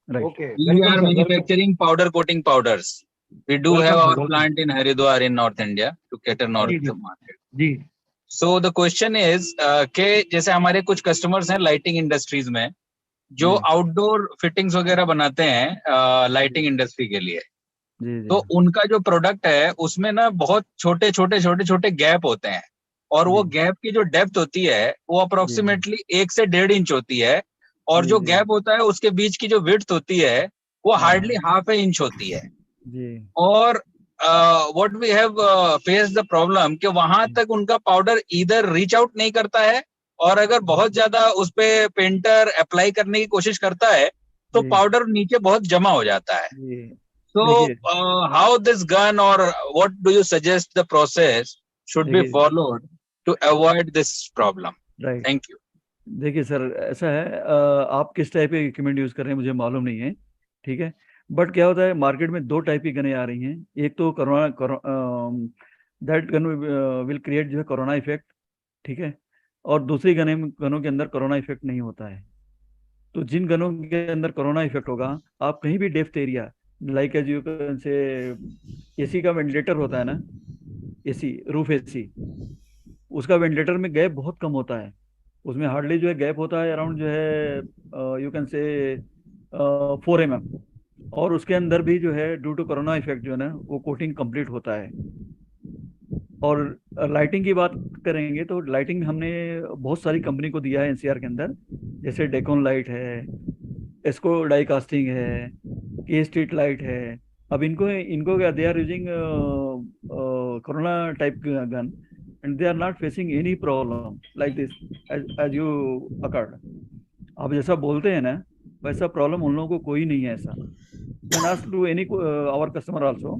Right okay, We welcome are sir, welcome. manufacturing powder coating powders. We do have welcome sir, our welcome. plant in Haridwar in North India to cater North जी जी market. जी So the question is कि जैसे हमारे कुछ customers हैं lighting industries में जो जी आउटडोर फिटिंग्स वगैरह बनाते हैं लाइटिंग इंडस्ट्री के लिए, जी जी तो उनका जो प्रोडक्ट है उसमें ना बहुत छोटे छोटे छोटे छोटे गैप होते हैं, और वो जी गैप की जो डेप्थ होती है वो जी अप्रोक्सीमेटली 1 से 1.5 इंच होती है, और जी जो जी गैप होता है उसके बीच की जो विड्थ होती है वो हाँ हार्डली हाफ ए इंच होती है। जी और what we have face the problem कि वहां तक उनका पाउडर इधर रीच आउट नहीं करता है, और अगर बहुत ज्यादा उस पे पेंटर अप्लाई करने की कोशिश करता है तो जी पाउडर नीचे बहुत जमा हो जाता है। जी So, देखिए how this gun or what do you suggest the process should be देखिए followed to avoid this problem? Right, Thank you. देखिए सर ऐसा है, आप किस टाइप के इक्विपमेंट यूज कर रहे हैं मुझे मालूम नहीं है, ठीक है। बट क्या होता है, मार्केट में दो टाइप की गनें आ रही हैं। एक तो corona that gun will create जो है कोरोना इफेक्ट, ठीक है। और दूसरी गनों के अंदर कोरोना इफेक्ट नहीं होता है। तो जिन गनों के अंदर कोरोना इफेक्ट होगा, आप कहीं भी depth area, like as you can say, AC का वेंटिलेटर होता है ना, एसी, रूफ एसी, उसका वेंटिलेटर में गैप बहुत कम होता है। उसमें हार्डली जो है गैप होता है अराउंड जो है यू कैन से 4 mm। और उसके अंदर भी जो है ड्यू टू कोरोना इफेक्ट जो है ना वो कोटिंग कंप्लीट होता है। और लाइटिंग की बात करेंगे तो लाइटिंग हमने बहुत सारी कंपनी को दिया है एनसीआर के अंदर, जैसे डेकोन लाइट है, एस्को डाई कास्टिंग है, के स्ट्रीट लाइट है। अब इनको इनको क्या, they are using corona type gun and they are not facing any problem like this as you accord. आप जैसा बोलते हैं ना वैसा प्रॉब्लम उन लोगों को कोई नहीं है ऐसा। Can ask to any our customer also.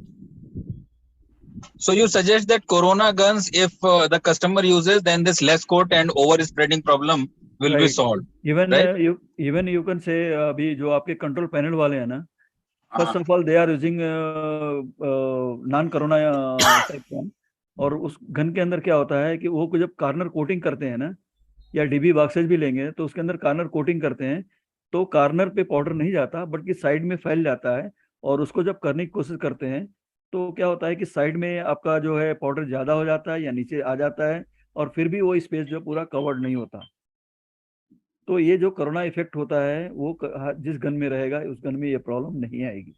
So you suggest that corona guns, if the customer uses, then this less coat and over spreading problem will be right. solved, even right? Even you can say, अभी जो आपके control panel वाले हैं ना, first of all they are using non corona type gun. और उस gun के अंदर क्या होता है कि वो जब कार्नर कोटिंग करते हैं ना, या डीबी बॉक्सेज भी लेंगे तो उसके अंदर कार्नर कोटिंग करते हैं, तो कार्नर पे पाउडर नहीं जाता बल्कि साइड में फैल जाता है। और उसको जब करने की कोशिश करते हैं तो क्या होता है कि साइड में आपका जो है पाउडर ज़्यादा हो जाता है या नीचे आ जाता है, और फिर भी वो स्पेस जो पूरा कवर्ड नहीं होता। तो ये जो कोरोना इफेक्ट होता है वो जिस गन में रहेगा उस गन में ये प्रॉब्लम नहीं आएगी।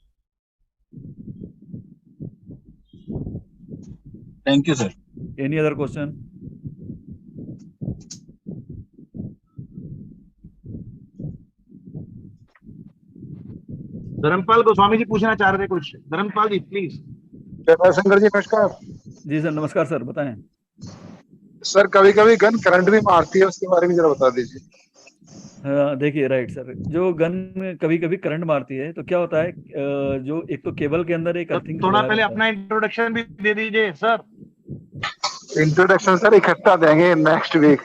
Thank you, sir. Any other question? Dharampal Goswami ji पूछना चाह रहे थे कुछ। धर्मपाल जी प्लीज। शंकर जी नमस्कार। जी सर, नमस्कार सर, बताएं। सर कभी कभी गन करंट भी मारती है, उसके बारे में जरा बता दीजिए। देखिए, राइट सर, जो गन कभी कभी करंट मारती है तो क्या होता है, जो एक तो केबल के अंदर एक अर्थिंग थोड़ा पहले अपना इंट्रोडक्शन भी दे दीजिए सर। इंट्रोडक्शन सर इकट्ठा देंगे next week.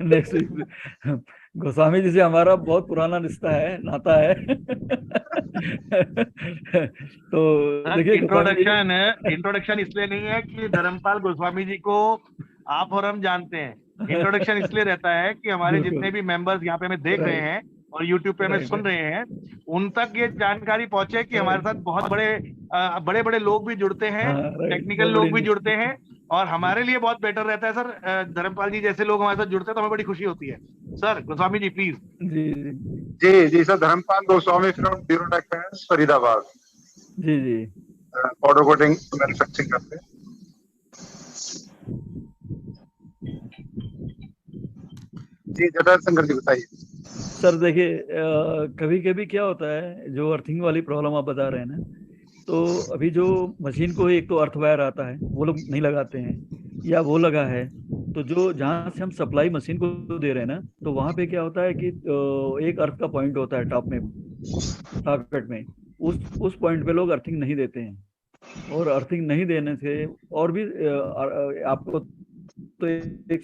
Next week. Goswami ji से हमारा बहुत पुराना रिश्ता है, नाता है। तो देखिए, इंट्रोडक्शन इसलिए नहीं है कि धर्मपाल गोस्वामी जी को आप और हम जानते हैं। इंट्रोडक्शन इसलिए रहता है कि हमारे जितने भी मेंबर्स यहाँ पे हमें देख रहे हैं और यूट्यूब पे हमें सुन रहे हैं, उन तक ये जानकारी पहुंचे कि हमारे साथ बहुत बड़े बड़े लोग भी जुड़ते हैं, टेक्निकल लोग भी जुड़ते हैं, और हमारे लिए बहुत बेटर रहता है सर, धर्मपाल जी जैसे लोग हमारे साथ जुड़ते हैं तो हमें बड़ी खुशी होती है। Sir Goswami ji please. जी sir, Dharampal Goswami from Bureau Technicals Faridabad. जी पाउडर कोटिंग मैन्युफैक्चरिंग करते हैं। जी जटाशंकर जी बताइए। सर देखिए, कभी कभी क्या होता है, जो अर्थिंग वाली प्रॉब्लम आप बता रहे हैं ना, तो अभी जो मशीन को एक तो अर्थ वायर आता है वो लोग नहीं लगाते हैं, या वो लगा है तो जो जहाँ से हम सप्लाई मशीन को दे रहे हैं ना, तो वहाँ पे क्या होता है कि एक अर्थ का पॉइंट होता है टॉप में, सॉकेट में, उस पॉइंट पे लोग अर्थिंग नहीं देते हैं। और अर्थिंग नहीं देने से और भी आपको तो एक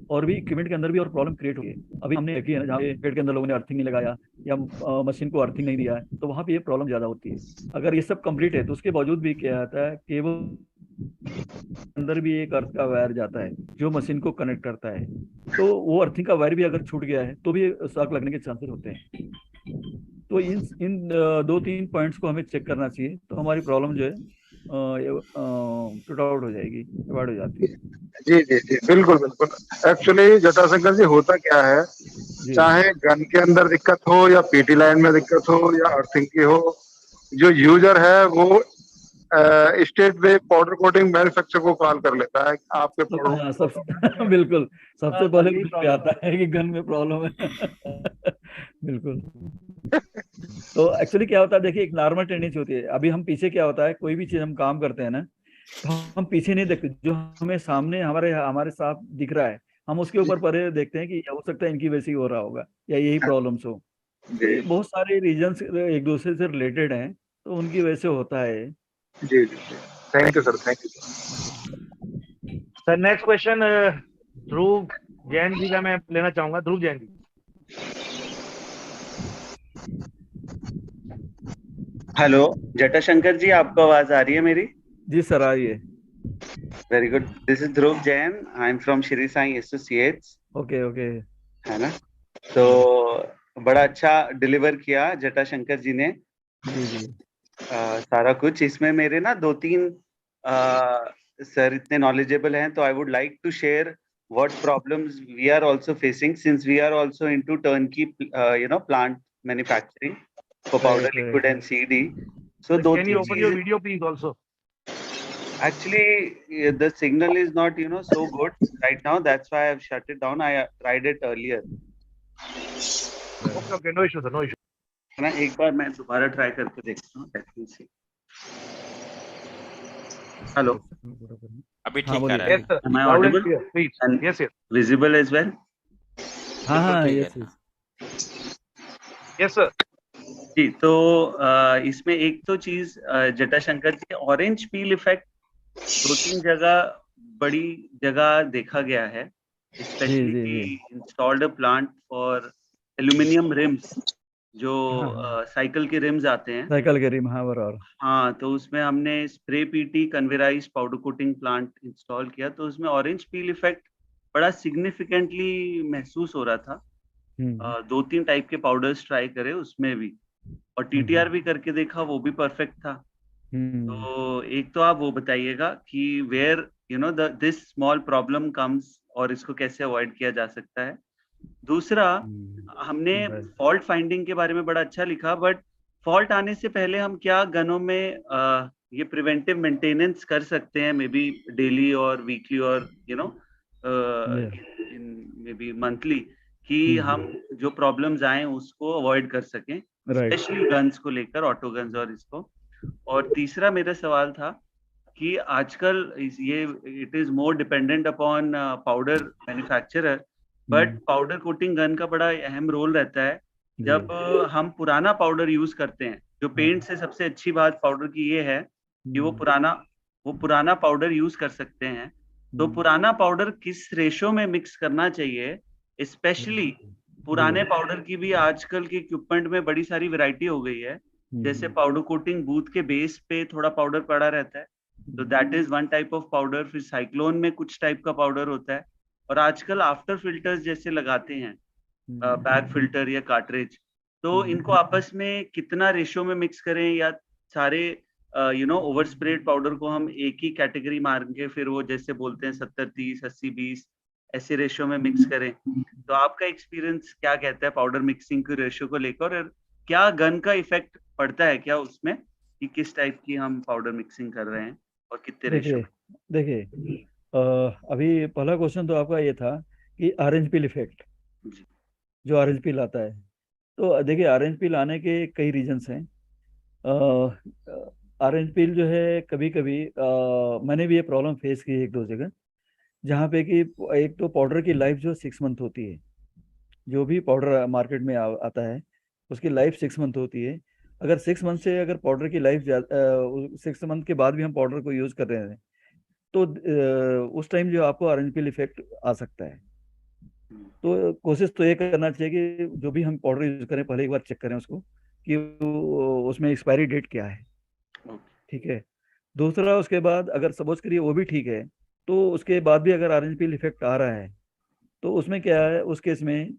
और भी इक्विपमेंट के अंदर भी और प्रॉब्लम क्रिएट हुई है। अभी हमने देखी है ना, जहाँ पेड़ के अंदर लोगों ने अर्थिंग नहीं लगाया या मशीन को अर्थिंग नहीं दिया है, तो वहाँ पे ये प्रॉब्लम ज्यादा होती है। अगर ये सब कंप्लीट है तो उसके बावजूद भी क्या आता है, केबल अंदर भी एक अर्थ का वायर जाता है जो मशीन को कनेक्ट करता है, तो वो अर्थिंग का वायर भी अगर छूट गया है तो भी शॉक लगने के चांसेस होते हैं। तो इन 2-3 पॉइंट्स को हमें चेक करना चाहिए, तो हमारी प्रॉब्लम जो है टूट आउट हो जाएगी, अवॉइड हो जाती है। जी बिल्कुल। एक्चुअली जटाशंकर जी होता क्या है, चाहे गन के अंदर दिक्कत हो या पीटी लाइन में दिक्कत हो या अर्थिंग की हो, जो यूजर है वो स्टेट वे पाउडर कोटिंग मैन्युफैक्चरर को कॉल कर लेता है आपके बिल्कुल, सबसे पहले आता है कि गन में प्रॉब्लम है। बिल्कुल। तो एक्चुअली क्या होता है, देखिए, एक नॉर्मल टेंडेंसी होती है। अभी हम पीछे क्या होता है, कोई भी चीज हम काम करते हैं ना, तो हम पीछे नहीं देखते, जो हमें सामने हमारे साथ दिख रहा है हम उसके ऊपर परे देखते हैं कि हो सकता है इनकी वजह से ही हो रहा होगा या यही प्रॉब्लम्स हो। तो बहुत सारे रीजंस एक दूसरे से रिलेटेड हैं, तो उनकी वजह से होता है। जी thank you sir, thank you sir. Next question Dhruv Jain ji का मैं लेना चाहूंगा। ध्रुव जैन जी। हेलो जटाशंकर जी, आपको आवाज आ रही है मेरी? जी सर, आ रही है। Very good. This is Dhruv Jain. I am from Shri Sai associates. Okay okay. है ना. तो बड़ा अच्छा डिलीवर किया जटाशंकर जी ने. जी जी. सारा कुछ इसमें मेरे ना 2-3 सर इतने नॉलेजेबल हैं, तो I would like to share what problems we are also facing, since we are also into turnkey plant manufacturing for powder, liquid and CD. So can you open your video please also? Actually the signal is not so good right now, that's why I've shut it down. I tried it earlier. Okay, no issue sir, no issue. ना एक बार मैं दोबारा try करके देखता हूँ. Let me सी. Hello. अभी हाँ, ठीक आ रहा Yes है. sir, Am I loud and audible? clear please. And Yes yes. visible as well? हाँ हाँ. ठीक है. Yes yes. Yes sir. जी. तो इसमें एक तो चीज जटाशंकर जी, ऑरेंज पील इफेक्ट 2-3 जगह बड़ी जगह देखा गया है. Specially installed a plant for aluminium RIMS, जो साइकिल के रिम्स आते हैं. साइकिल के रिम. हाँ बराबर. हाँ, तो उसमें हमने spray PT conveyorised powder coating plant install किया, तो उसमें ऑरेंज पील इफेक्ट बड़ा सिग्निफिकेंटली महसूस हो रहा था. 2-3 टाइप के पाउडर्स ट्राई करे उसमें भी, और टीटीआर भी करके देखा, वो भी परफेक्ट था. तो एक तो आप वो बताइएगा कि where this small problem comes और इसको कैसे अवॉइड किया जा सकता है. दूसरा, हमने फॉल्ट फाइंडिंग के बारे में बड़ा अच्छा लिखा, बट फॉल्ट आने से पहले हम क्या गनों में ये प्रिवेंटिव मेंटेनेंस कर सकते हैं, मे बी डेली और वीकली और मे बी मंथली, कि हम जो प्रॉब्लम्स आए उसको अवॉइड कर सकें, स्पेशली गन्स को लेकर, ऑटो गन्स और इसको. और तीसरा मेरा सवाल था कि आजकल ये it is more dependent upon powder manufacturer, but powder coating gun का बड़ा अहम रोल रहता है. जब हम पुराना पाउडर यूज करते हैं, जो पेंट से सबसे अच्छी बात पाउडर की ये है कि वो पुराना पाउडर यूज कर सकते हैं. तो पुराना पाउडर किस रेशो में मिक्स करना चाहिए, स्पेशली पुराने पाउडर की भी आजकल के इक्विपमेंट में बड़ी सारी वैरायटी हो गई है. जैसे पाउडर कोटिंग बूथ के बेस पे थोड़ा पाउडर पड़ा रहता है, तो that is one type of powder. फिर साइक्लोन में कुछ टाइप का पाउडर होता है, और आजकल आफ्टर फिल्टर्स जैसे लगाते हैं, बैग फिल्टर या कार्ट्रिज, तो इनको आपस में कितना रेशो में मिक्स करें, या सारे ओवर स्प्रेड पाउडर को हम एक ही कैटेगरी मार के फिर वो जैसे बोलते हैं 70-30, 80-20 ऐसे रेशो में मिक्स करें. तो आपका एक्सपीरियंस क्या कहता है पाउडर मिक्सिंग के रेशो को लेकर, और क्या गन का इफेक्ट पड़ता है क्या उसमें, कि किस टाइप की हम पाउडर मिक्सिंग कर रहे हैं और कितने रेशो? देखिए अभी पहला क्वेश्चन तो आपका ये था कि ऑरेंज पील इफेक्ट, जो ऑरेंज पील आता है. तो देखिए ऑरेंज पील आने के कई रीजंस हैं. ऑरेंज पील जो है कभी कभी मैंने भी ये प्रॉब्लम फेस की 1-2 जगह, जहाँ पे कि एक तो पाउडर की लाइफ जो 6 मंथ होती है, जो भी पाउडर मार्केट में आता है उसकी लाइफ 6 मंथ होती है. अगर 6 मंथ से अगर पाउडर की लाइफ 6 मंथ के बाद भी हम पाउडर को यूज कर रहे हैं, तो उस टाइम जो आपको ऑरेंज पील इफेक्ट आ सकता है. तो कोशिश तो ये करना चाहिए कि जो भी हम पाउडर यूज करें पहले एक बार चेक करें उसको कि उसमें एक्सपायरी डेट क्या है. ठीक है. दूसरा, उसके बाद अगर सपोज करिए वो भी ठीक है, तो उसके बाद भी अगर ऑरेंज पील इफेक्ट आ रहा है, तो उसमें क्या है, उस केस में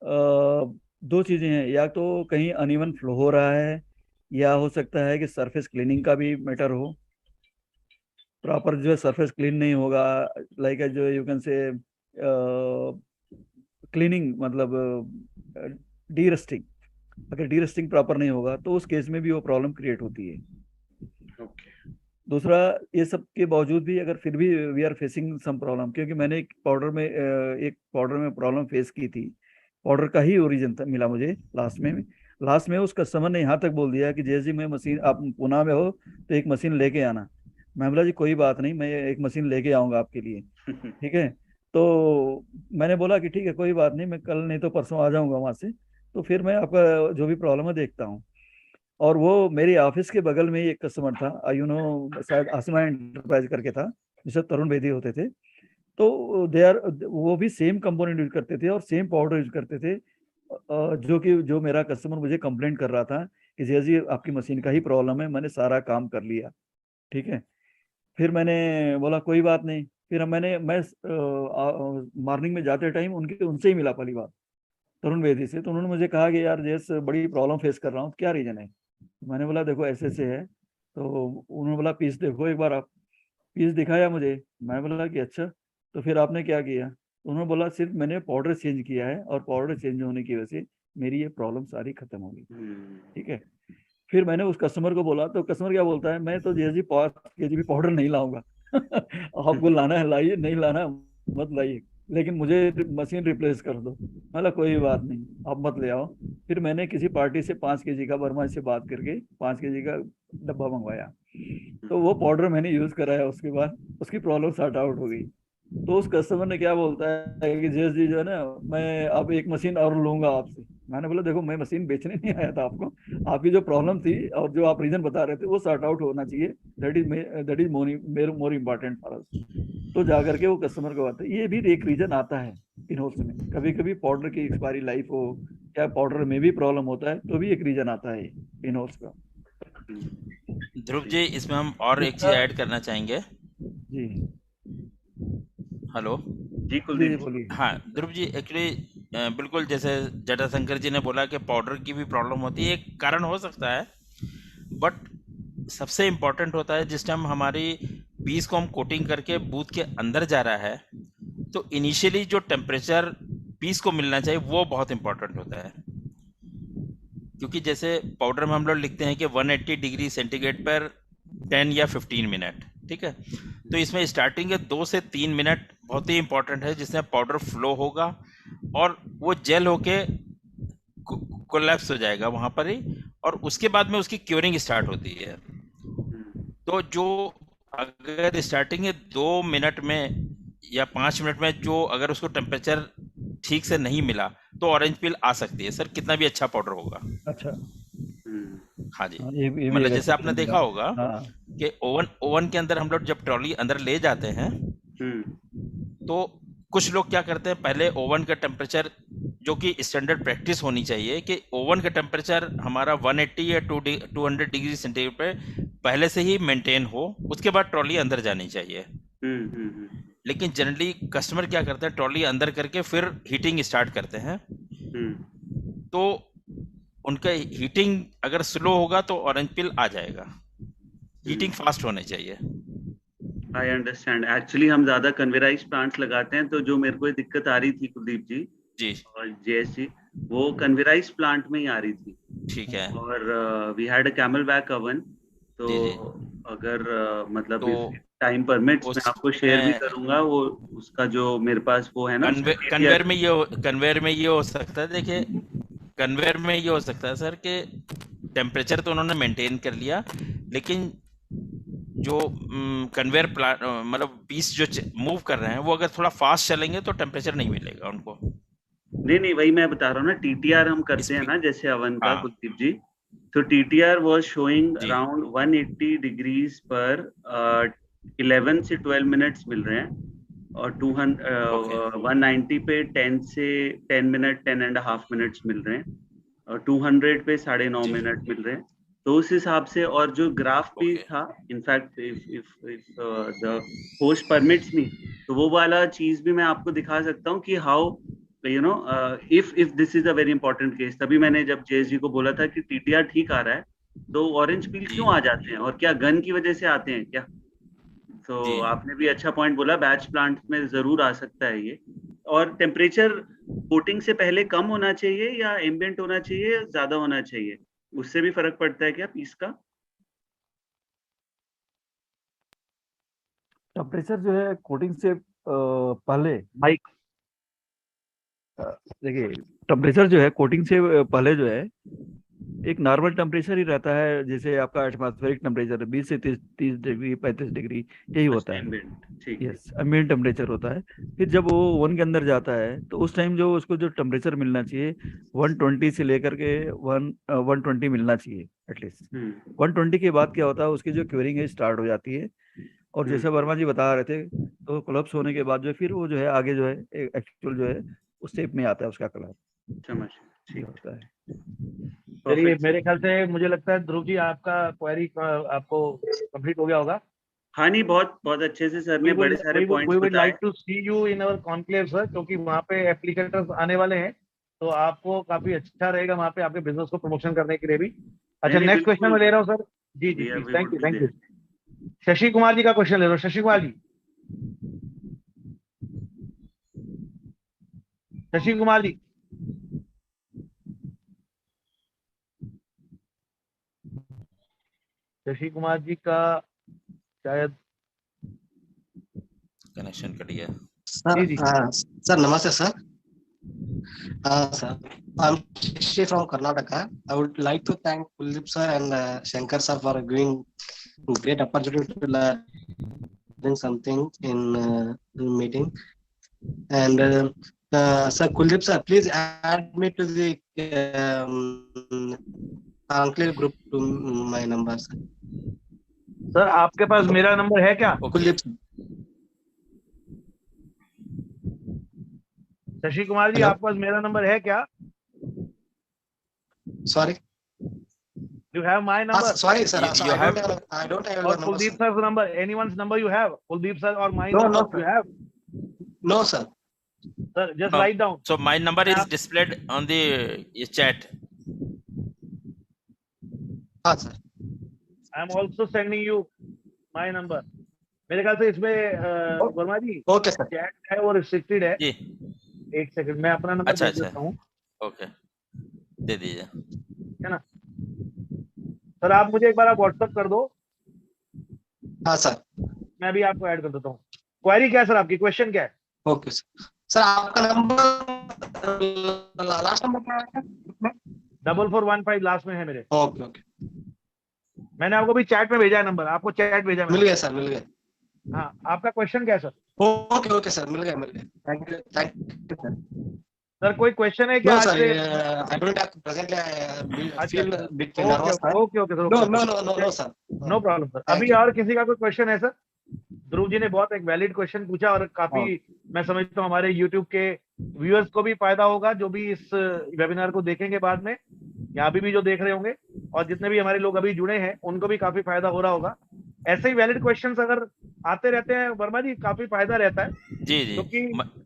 2 चीज़ें हैं. या तो कहीं अनइवन फ्लो हो रहा है, या हो सकता है कि सरफेस क्लीनिंग का भी मैटर हो. प्रॉपर जो है सरफेस क्लीन नहीं होगा, लाइक जो यू कैन से क्लीनिंग, मतलब डी रस्टिंग. अगर डी रस्टिंग प्रॉपर नहीं होगा तो उस केस में भी वो प्रॉब्लम क्रिएट होती है. दूसरा, ये सब के बावजूद भी अगर फिर भी we are facing some problem, क्योंकि मैंने एक पाउडर में प्रॉब्लम फेस की थी. पाउडर का ही ओरिजिन था मिला मुझे लास्ट में उस कस्टमर ने यहाँ तक बोल दिया कि जैसे मैं मशीन, आप पुणे में हो तो एक मशीन लेके आना. मैं बोला जी कोई बात नहीं, मैं एक मशीन लेके आऊँगा आपके लिए. ठीक है. तो मैंने बोला कि ठीक है कोई बात नहीं, मैं कल नहीं तो परसों आ जाऊँगा वहाँ से, तो फिर मैं आपका जो भी प्रॉब्लम है देखता हूँ. और वो मेरी ऑफिस के बगल में ही एक कस्टमर था, शायद आसमा एंटरप्राइज करके था, जिससे तरुण बेदी होते थे. तो वो भी सेम कंपोनेंट यूज करते थे और सेम पाउडर यूज करते थे, जो मेरा कस्टमर मुझे कंप्लेंट कर रहा था कि जैसे जी आपकी मशीन का ही प्रॉब्लम है, मैंने सारा काम कर लिया. ठीक है. फिर मैंने बोला कोई बात नहीं। फिर मैं मॉर्निंग में जाते टाइम उनसे ही मिला पहली बार, तरुण वेदी से। तो उन्होंने मुझे कहा कि यार जैसे बड़ी प्रॉब्लम फेस कर रहा हूँ, क्या रीजन है। मैंने बोला देखो ऐसे ऐसे है। तो उन्होंने बोला पीस देखो एक बार आप। पीस दिखाया मुझे। मैं बोला कि अच्छा, तो फिर आपने क्या किया। उन्होंने बोला सिर्फ मैंने पाउडर चेंज किया है, और पाउडर चेंज होने की वजह से मेरी ये प्रॉब्लम सारी खत्म हो गई। ठीक है। फिर मैंने उस कस्टमर को बोला, तो कस्टमर क्या बोलता है, मैं तो जैसे 5 kg भी पाउडर नहीं लाऊंगा। आपको लाना है लाइए, नहीं लाना है मत लाइए, लेकिन मुझे मशीन रिप्लेस कर दो। मतलब कोई बात नहीं, आप मत ले आओ। फिर मैंने किसी पार्टी से 5 kg का, वर्मा से बात करके 5 kg का डब्बा मंगवाया। तो वो पाउडर मैंने यूज कराया, उसके बाद उसकी प्रॉब्लम सॉर्ट आउट हो गई। तो उस कस्टमर ने क्या बोलता है कि जयेश जी जो है ना, मैं अब एक मशीन और लूंगा आपसे। मैंने बोला देखो मैं मशीन बेचने नहीं आया था आपको, आपकी जो प्रॉब्लम थी और जो आप रीजन बता रहे थे वो सॉर्ट आउट होना चाहिए। That is more important for us. तो जाकर के वो कस्टमर को आता है, ये भी एक रीजन आता है पिनहोल्स में। कभी कभी पाउडर की एक्सपायरी लाइफ हो, या पाउडर में भी प्रॉब्लम होता है, तो भी एक रीजन आता है पिनहोल्स का। ध्रुव जी, इसमें हम और एक चीज दूसरा, ऐड करना चाहेंगे। जी हेलो। जी जी कुलदीप जी। बोलिए। हाँ ध्रुव जी, एक्चुअली बिल्कुल जैसे जटाशंकर जी ने बोला कि पाउडर की भी प्रॉब्लम होती है, एक कारण हो सकता है, बट सबसे इम्पोर्टेंट होता है जिस टाइम हमारी पीस को हम कोटिंग करके बूथ के अंदर जा रहा है, तो इनिशियली जो टेम्परेचर पीस को मिलना चाहिए वो बहुत इंपॉर्टेंट होता है। क्योंकि जैसे पाउडर में हम लोग लिखते हैं कि 180 डिग्री सेंटीग्रेड पर 10 या 15 मिनट, ठीक है। तो इसमें स्टार्टिंग के 2 से 3 मिनट बहुत ही इंपॉर्टेंट है, जिसमें पाउडर फ्लो होगा और वो जेल होके कोलैप्स हो जाएगा वहां पर ही, और उसके बाद में उसकी क्योरिंग स्टार्ट होती है। तो जो अगर स्टार्टिंग के 2 मिनट में या 5 मिनट में जो अगर उसको टेम्परेचर ठीक से नहीं मिला, तो ऑरेंज पील आ सकती है सर, कितना भी अच्छा पाउडर होगा। अच्छा। हाँ जी, हाँ, ये भी मतलब एक जैसे अच्छा आपने पॉइंट देखा दिया। होगा हाँ कि ओवन के अंदर हम लोग जब ट्रॉली अंदर ले जाते हैं, तो कुछ लोग क्या करते हैं, पहले ओवन का टेम्परेचर, जो कि स्टैंडर्ड प्रैक्टिस होनी चाहिए कि ओवन का टेम्परेचर हमारा 180 या 200 डिग्री सेंटीग्रेड पे पहले से ही मेंटेन हो, उसके बाद ट्रॉली अंदर जानी चाहिए। लेकिन जनरली कस्टमर क्या करते हैं, ट्रॉली अंदर करके फिर हीटिंग स्टार्ट करते हैं। तो उनका हीटिंग अगर स्लो होगा तो ऑरेंज पिल आ जाएगा। हीटिंग फास्ट होने चाहिए। I understand. एक्चुअली हम ज्यादा कन्वेराइज प्लांट्स लगाते हैं, तो जो मेरे को दिक्कत आ रही थी कुलदीप जी जी और जयेश जी, वो कन्वेराइज प्लांट में ही आ रही थी। ठीक है। और we had a camel back oven. तो जी जी। अगर मतलब तो इफ टाइम परमिट्स मैं आपको शेयर भी उसमें करूंगा वो, उसका जो मेरे पास वो है ना कन्वेयर में ये हो सकता है, देखिए कन्वेयर में ये हो सकता है सर कि टेम्परेचर तो उन्होंने मेंटेन कर लिया, लेकिन जो कन्वेयर मतलब पीस जो मूव कर रहे हैं वो अगर थोड़ा फास्ट चलेंगे तो टेम्परेचर नहीं मिलेगा उनको। नहीं, वही मैं बता रहा हूँ ना, टीटीआर हम करते हैं ना जैसे अवन का, हाँ कुलदीप जी। तो टीटीआर वाज शोइंग जी। अराउंड 180 डिग्रीज पर 11 से 12 मिनट्स मिल रहे हैं, और 190 पे 10 मिनट 10.5 मिनट्स मिल रहे हैं, और 200 पे 9.5 मिनट मिल रहे हैं। तो उस हिसाब से, और जो ग्राफ भी था, in fact if the host permits me, तो वो वाला चीज भी मैं आपको दिखा सकता हूँ कि how if this is a very important case. तभी मैंने जब जयेश जी को बोला था कि टीटीआर ठीक आ रहा है, तो ऑरेंज पील क्यों आ जाते हैं, और क्या गन की वजह से आते हैं क्या? तो आपने भी अच्छा पॉइंट बोला, बैच प्लांट में जरूर आ सकता है ये। और टेम्परेचर कोटिंग से पहले कम होना चाहिए या एम्बिएंट होना चाहिए या ज्यादा होना चाहिए, उससे भी फर्क पड़ता है क्या पीस का? टेम्परेचर जो है कोटिंग से पहले, माइक देखिए टेम्परेचर जो है कोटिंग से पहले जो है एक नॉर्मल टेम्परेचर ही रहता है। जैसे आपका एटमॉस्फेरिक टेम्परेचर 20 से 30 डिग्री 35 डिग्री यही होता है। एम्बिएंट, ठीक है। यस, एम्बिएंट टेम्परेचर होता है। फिर जब वो ओवन के अंदर जाता है तो उस टाइम जो उसको जो टेम्परेचर मिलना चाहिए 120 से लेकर के 120 मिलना चाहिए एटलीस्ट। 120 के बाद क्या होता है, उसकी जो क्यूरिंग है स्टार्ट हो जाती है। और जैसे वर्मा जी बता रहे थे, तो कोलैप्स होने के बाद जो फिर वो जो है आगे जो है एक्चुअल जो है उस शेप में आता है उसका कलर। समझ, ये ठीक। होता है। चलिए, परफेक्ट। मेरे ख्याल से मुझे लगता है ध्रुव जी आपका क्वेरी आपको कंप्लीट हो गया होगा। हाँ नहीं, बहुत बहुत अच्छे से सर ने बड़े सारे पॉइंट्स we would बताए। like to see you in our conclave sir, क्योंकि वहाँ पे एप्लीकेटर्स आने वाले हैं, तो आपको काफी अच्छा रहेगा वहाँ पे आपके बिजनेस को प्रमोशन करने के लिए भी। अच्छा, नहीं, नेक्स्ट क्वेश्चन मैं ले रहा हूँ सर। जी जी बिल्कुल, please, we thank would you be thank you. there। Shashi Kumar ji का क्वेश्चन ले रहा हूँ, शशि कुमार जी। शशि कुमार जी, शशि कुमार जी का शायद कनेक्शन कट गया। सर जी जी सर नमस्ते sir. sir, I'm Shishi from Karnataka. I would like to thank Kuldeep sir and Shankar sir for giving great opportunity to learn something in meeting. And sir, Kuldeep sir, please add me to the Enclave group to my number, sir. Sir, आपके पास मेरा number है क्या? Kuldeep sir. Shashi Kumar जी, Hello? आपके पास मेरा number है क्या? Sorry. You have my number? Sorry, sir. You have- I don't have Or your number. Kuldeep Sir. sir's number? Anyone's number you have? Kuldeep sir or my No, number no, you sir. have? No, sir. Sir, just No. write down. So my number is Yeah. displayed on the chat. Sir. I am also sending you my number. मेरे ख्याल से इसमें वर्मा जी Okay, sir. Chat है वो restricted है। जी, एक second, मैं अपना नंबर अच्छा, दे देता हूँ, ओके, दे दीजिए। है ना सर? आप मुझे एक बार आप व्हाट्सएप कर दो, हाँ सर। मैं भी आपको ऐड कर देता हूँ। क्वेरी क्या है सर आपकी? क्वेश्चन क्या है? Okay sir. सर आपका नंबर लास्ट नंबर क्या है? 4415 लास्ट में है मेरे। ओके ओके, मैंने आपको भी चैट में भेजा है नंबर, आपको चैट भेजा मिल मैंने। गया सर, मिल गया। हाँ, आपका क्वेश्चन क्या है सर? ओके ओके सर, मिल गया मिल गया। Thank you sir. सर कोई क्वेश्चन है क्या नो आज सर, से? I don't have presently I feel bit okay nervous sir. Okay okay sir, no no no no no sir, no problem sir. Thank अभी you. और किसी का कोई क्वेश्चन है सर? ध्रुव जी ने बहुत एक वैलिड क्वेश्चन पूछा और काफी मैं समझता हूँ हमारे YouTube के व्यूअर्स को भी फायदा होगा, जो भी इस वेबिनार को देखेंगे बाद में, या अभी भी जो देख रहे होंगे, और जितने भी हमारे लोग अभी जुड़े हैं उनको भी काफी फायदा हो रहा होगा। ऐसे ही वैलिड क्वेश्चंस अगर आते रहते हैं वर्मा जी, काफी फायदा रहता है। जी जी, क्योंकि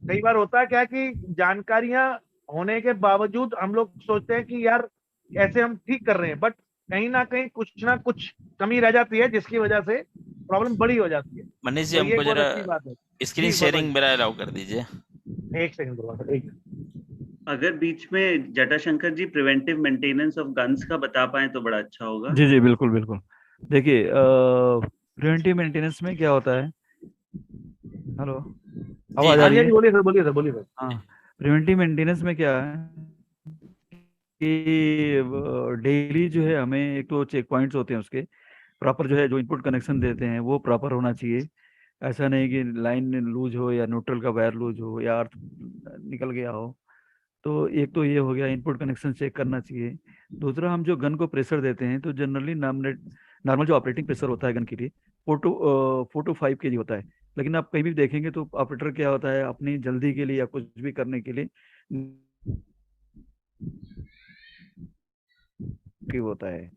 कई बार होता है क्या कि जानकारियां होने के बावजूद हम लोग सोचते हैं कि यार ऐसे हम ठीक कर रहे हैं, बट कहीं ना कुछ कमी रह जाती है, जिसकी वजह से प्रॉब्लम बड़ी हो जाती है। मनीष जी, तो ये हमको बहुत जरा अच्छी बात है। स्क्रीन जी, शेयरिंग मेरा अलाउ कर दीजिए। एक सेकंड सर, एक अगर बीच में जटाशंकर जी प्रिवेंटिव मेंटेनेंस ऑफ गन्स का बता पाए तो बड़ा अच्छा होगा। जी जी, बिल्कुल बिल्कुल। देखिए, प्रिवेंटिव मेंटेनेंस में क्या होता है? हेलो, आवाज आ रही है? बोलिए सर, बोलिए सर, बोलिए सर। हाँ, प्रिवेंटिव मेंटेनेंस में क्या है कि डेली जो है हमें एक तो चेक पॉइंट्स होते हैं, उसके प्रॉपर जो है जो इनपुट कनेक्शन देते हैं वो प्रॉपर होना चाहिए। ऐसा नहीं कि लाइन लूज हो या न्यूट्रल का वायर लूज हो या अर्थ निकल गया हो। तो एक तो ये हो गया, इनपुट कनेक्शन चेक करना चाहिए। दूसरा, हम जो गन को प्रेशर देते हैं तो जनरली नॉर्मल जो ऑपरेटिंग प्रेशर होता है गन के लिए 4 to 5 kg होता है। लेकिन आप कहीं भी देखेंगे तो ऑपरेटर क्या होता है, अपनी जल्दी के लिए या कुछ भी करने के लिए होता है।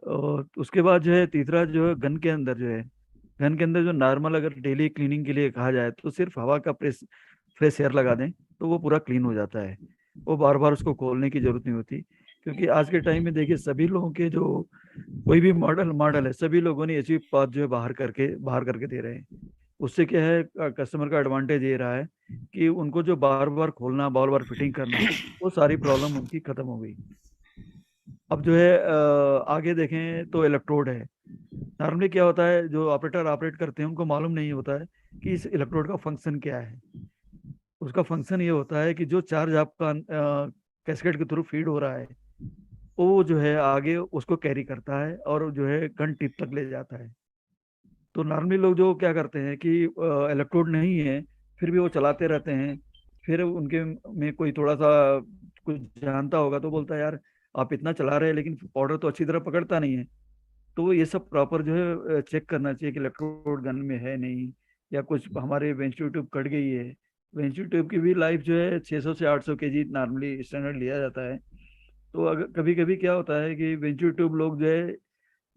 और उसके बाद जो है तीसरा जो है गन के अंदर जो नॉर्मल अगर डेली क्लीनिंग के लिए कहा जाए तो सिर्फ हवा का फ्रेश एयर लगा दें तो वो पूरा क्लीन हो जाता है। वो बार बार उसको खोलने की जरूरत नहीं होती, क्योंकि आज के टाइम में देखिए सभी लोगों के जो कोई भी मॉडल है, सभी लोगों ने एचवी पाथ जो है बाहर करके दे रहे हैं। उससे क्या है, कस्टमर का एडवांटेज ये रहा है कि उनको जो बार बार खोलना, बार बार फिटिंग करना, वो सारी प्रॉब्लम उनकी खत्म हो गई। अब जो है आगे देखें तो इलेक्ट्रोड है। नॉर्मली क्या होता है, जो ऑपरेटर ऑपरेट करते हैं उनको मालूम नहीं होता है कि इस इलेक्ट्रोड का फंक्शन क्या है। उसका फंक्शन ये होता है कि जो चार्ज आपका कैस्केड के थ्रू फीड हो रहा है वो जो है आगे उसको कैरी करता है और जो है गन टिप तक ले जाता है। तो नॉर्मली लोग जो क्या करते हैं कि इलेक्ट्रोड नहीं है फिर भी वो चलाते रहते हैं। फिर उनके में कोई थोड़ा सा कुछ जानता होगा तो बोलता है यार आप इतना चला रहे हैं लेकिन पाउडर तो अच्छी तरह पकड़ता नहीं है। तो ये सब प्रॉपर जो है चेक करना चाहिए कि इलेक्ट्रोड गन में है नहीं, या कुछ हमारे वेंचुरी ट्यूब कट गई है। वेंचुरी ट्यूब की भी लाइफ जो है 600 से 800 kg नॉर्मली स्टैंडर्ड लिया जाता है। तो अगर कभी कभी क्या होता है कि वेंचुरी ट्यूब लोग जो है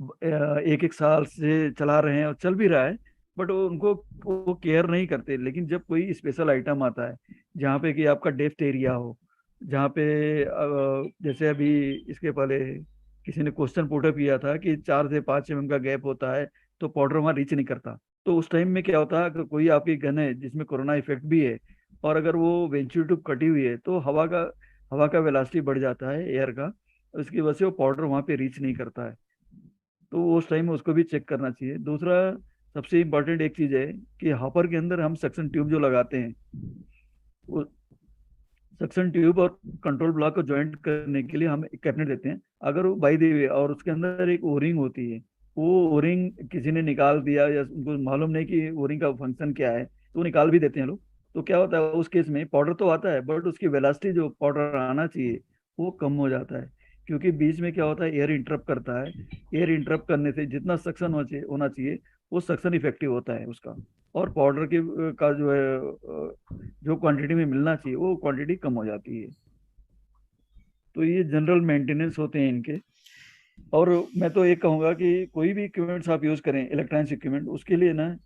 एक एक साल से चला रहे हैं और चल भी रहा है, बट उनको वो केयर नहीं करते। लेकिन जब कोई स्पेशल आइटम आता है जहाँ पे कि आपका डेप्थ एरिया हो, जहाँ पे जैसे अभी इसके पहले किसी ने क्वेश्चन पुट अप किया था कि 4 से 5 mm का गैप होता है तो पाउडर वहाँ रीच नहीं करता। तो उस टाइम में क्या होता है, अगर कोई आपकी गन है जिसमें कोरोना इफेक्ट भी है और अगर वो वेंचुरी ट्यूब कटी हुई है तो हवा का वेलोसिटी बढ़ जाता है, एयर का, उसकी वजह से वो पाउडर वहाँ पे रीच नहीं करता है। तो उस टाइम में उसको भी चेक करना चाहिए। दूसरा सबसे इम्पोर्टेंट एक चीज़ है कि हॉपर के अंदर हम सक्शन ट्यूब जो लगाते हैं, वो सक्शन ट्यूब और कंट्रोल ब्लॉक को ज्वाइंट करने के लिए हम एक कैबिनेट देते हैं। अगर वो बाई द वे और उसके अंदर एक ओरिंग होती है, वो ओरिंग किसी ने निकाल दिया या उनको मालूम नहीं कि ओरिंग का फंक्शन क्या है, तो वो निकाल भी देते हैं लोग। तो क्या होता है उस केस में, पाउडर तो आता है बट उसकी वेलोसिटी जो पाउडर आना चाहिए वो कम हो जाता है। क्योंकि बीच में क्या होता है, एयर इंटरप्ट करता है। एयर इंटरप्ट करने से जितना सक्शन होना चाहिए वो सक्शन इफेक्टिव होता है उसका, और पाउडर की का जो है जो क्वांटिटी में मिलना चाहिए वो क्वांटिटी कम हो जाती है। तो ये जनरल मेंटेनेंस होते हैं इनके। और मैं तो ये कहूँगा कि कोई भी इक्विपमेंट्स आप यूज़ करें, इलेक्ट्रॉनिक्स इक्विपमेंट, उसके लिए ना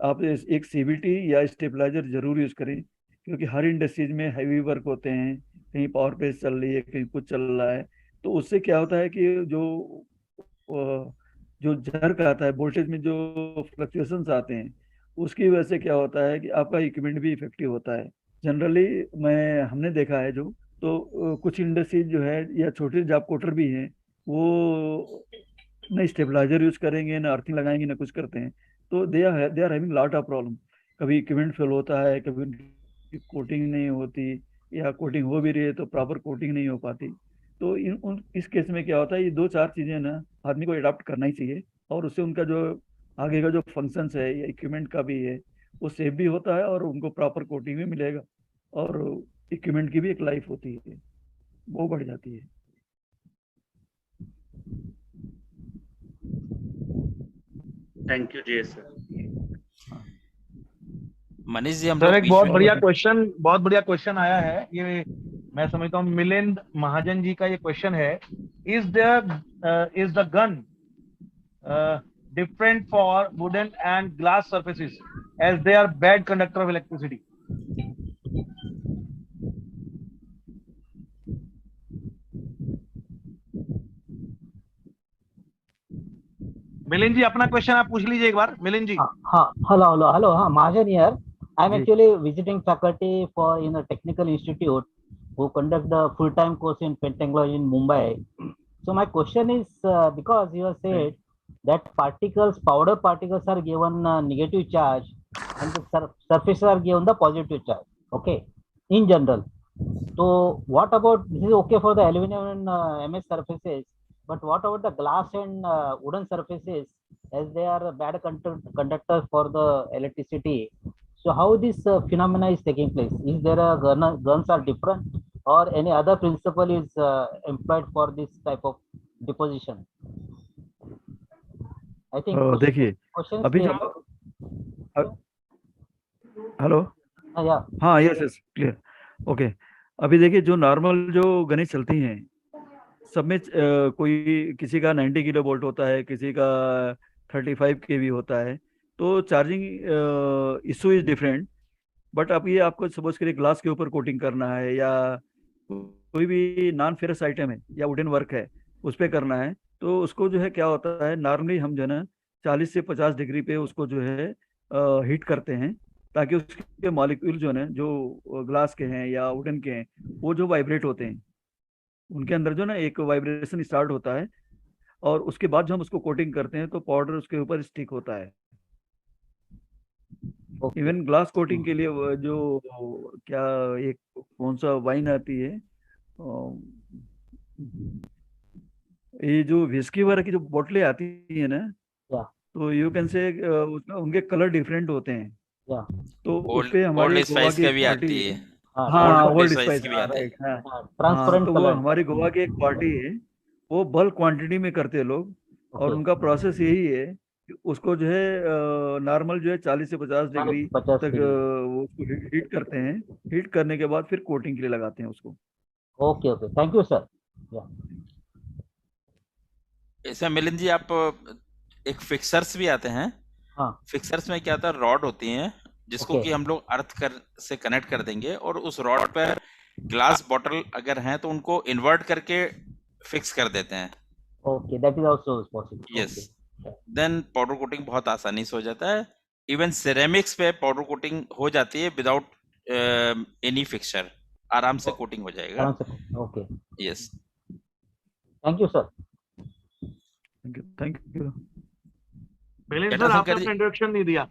आप एक सीवीटी या स्टेबलाइजर जरूर यूज़ करें। क्योंकि हर इंडस्ट्रीज में हैवी वर्क होते हैं, कहीं पावर प्लेस चल रही है, कहीं कुछ चल रहा है। तो उससे क्या होता है कि जो जर्क आता है, वोल्टेज में जो फ्लक्चुएशंस आते हैं, उसकी वजह से क्या होता है कि आपका इक्विपमेंट भी इफेक्टिव होता है। जनरली मैं हमने देखा है जो, तो कुछ इंडस्ट्रीज जो है या छोटे जॉब कोटर भी हैं, वो ना स्टेबलाइजर यूज करेंगे, ना अर्थिंग लगाएंगे, ना कुछ करते हैं। तो they are having lot of problem. कभी इक्विपमेंट फेल होता है, कभी उनकी कोटिंग नहीं होती, या कोटिंग हो भी रही है तो प्रॉपर कोटिंग नहीं हो पाती। तो इस केस में क्या होता है, ये 2-4 चीजें ना आदमी को अडॉप्ट करना ही चाहिए, और उससे उनका जो आगे का जो फंक्शंस है या इक्विपमेंट का भी है वो सेफ भी होता है और उनको प्रॉपर कोटिंग भी मिलेगा, और इक्विपमेंट की भी एक लाइफ होती है, वो बढ़ जाती है। थैंक यू जी सर। मनीष जी, हम सर लोग एक बीच बहुत में बढ़िया क्वेश्चन आया है। ये मैं समझता हूँ मिलिंद महाजन जी का ये क्वेश्चन है, is the gun different for wooden and glass surfaces as they are bad conductor of electricity? Milind ji अपना क्वेश्चन आप पूछ लीजिए एक बार। मिलिंद जी। हाँ, हेलो, हाँ, महाजन here. I'm actually visiting faculty for in a technical institute who conduct the full-time course in pen technology in Mumbai. So my question is because you have said that powder particles are given negative charge and the surfaces are given the positive charge. Okay, in general. So what about, this is okay for the aluminum and MS surfaces, but what about the glass and wooden surfaces, as they are bad conductors for the electricity? So how this phenomena is taking place? Is there a guns are different, or any other principle is employed for this type of deposition? I think देखिए अभी जो hello, हाँ, yes clear, okay. अभी देखिए जो normal जो गनें चलती हैं सब में कोई किसी का 90 किलो वोल्ट होता है, किसी का 35 kV होता है। तो charging issue is different. But अब ये आपको सपोज करिए ग्लास के ऊपर कोटिंग करना है, या कोई भी नॉन फेरस आइटम है या वुडन वर्क है उस पर करना है, तो उसको जो है क्या होता है, नॉर्मली हम जो है ना 40 से 50 डिग्री पे उसको जो है हीट करते हैं, ताकि उसके मॉलिक्यूल जो है ना, जो ग्लास के हैं या वुडन के हैं, वो जो वाइब्रेट होते हैं, उनके अंदर जो ना एक वाइब्रेशन स्टार्ट होता है, और उसके बाद जो हम उसको कोटिंग करते हैं तो पाउडर उसके ऊपर स्टिक होता है। इवन ग्लास कोटिंग के लिए जो क्या एक कौन सा वाइन आती है, ये जो विस्की वगैरह की जो बोतलें आती है ना, तो यू कैन से उनके कलर डिफरेंट होते हैं। तो उस पे हमारी गोवा की एक पार्टी है, हाँ, ओल्ड स्पाइस, राइट, हाँ, ट्रांसपेरेंट तो वो हमारी गोवा की एक पार्टी है, वो बल्क क्वांटिटी में करते हैं लोग। और उनका प्रोसेस यही है कि उसको जो है नॉर्मल जो है 40 से 50 डिग्री तक वो उसको हीट करते हैं। हीट करने के बाद फिर कोटिंग के लिए लगाते हैं उसको। Okay, thank you sir. इसमें मिलिंद जी आप एक फिक्सर्स भी आते हैं। हाँ फिक्सर्स में क्या होता है, रॉड होती हैं जिसको ओके कि हम लोग अर्थ कर से कनेक्ट कर देंगे, और उस रॉड पर ग्लास बॉटल अगर हैं तो उनको इन्वर्ट करके फिक्स कर देते हैं। Okay, that is also possible. Yes, okay then powder coating बहुत आसानी से हो जाता है। इवन सिरेमिक्स पे पाउडर कोटिंग हो जाती है विदाउट एनी फिक्सर, आराम से कोटिंग हो जाएगा। आराम से। Okay, yes, thank you sir. Thank you. Milind sir, आपने जटाशंकर जी, अपना इंट्रोडक्शन नहीं दिया।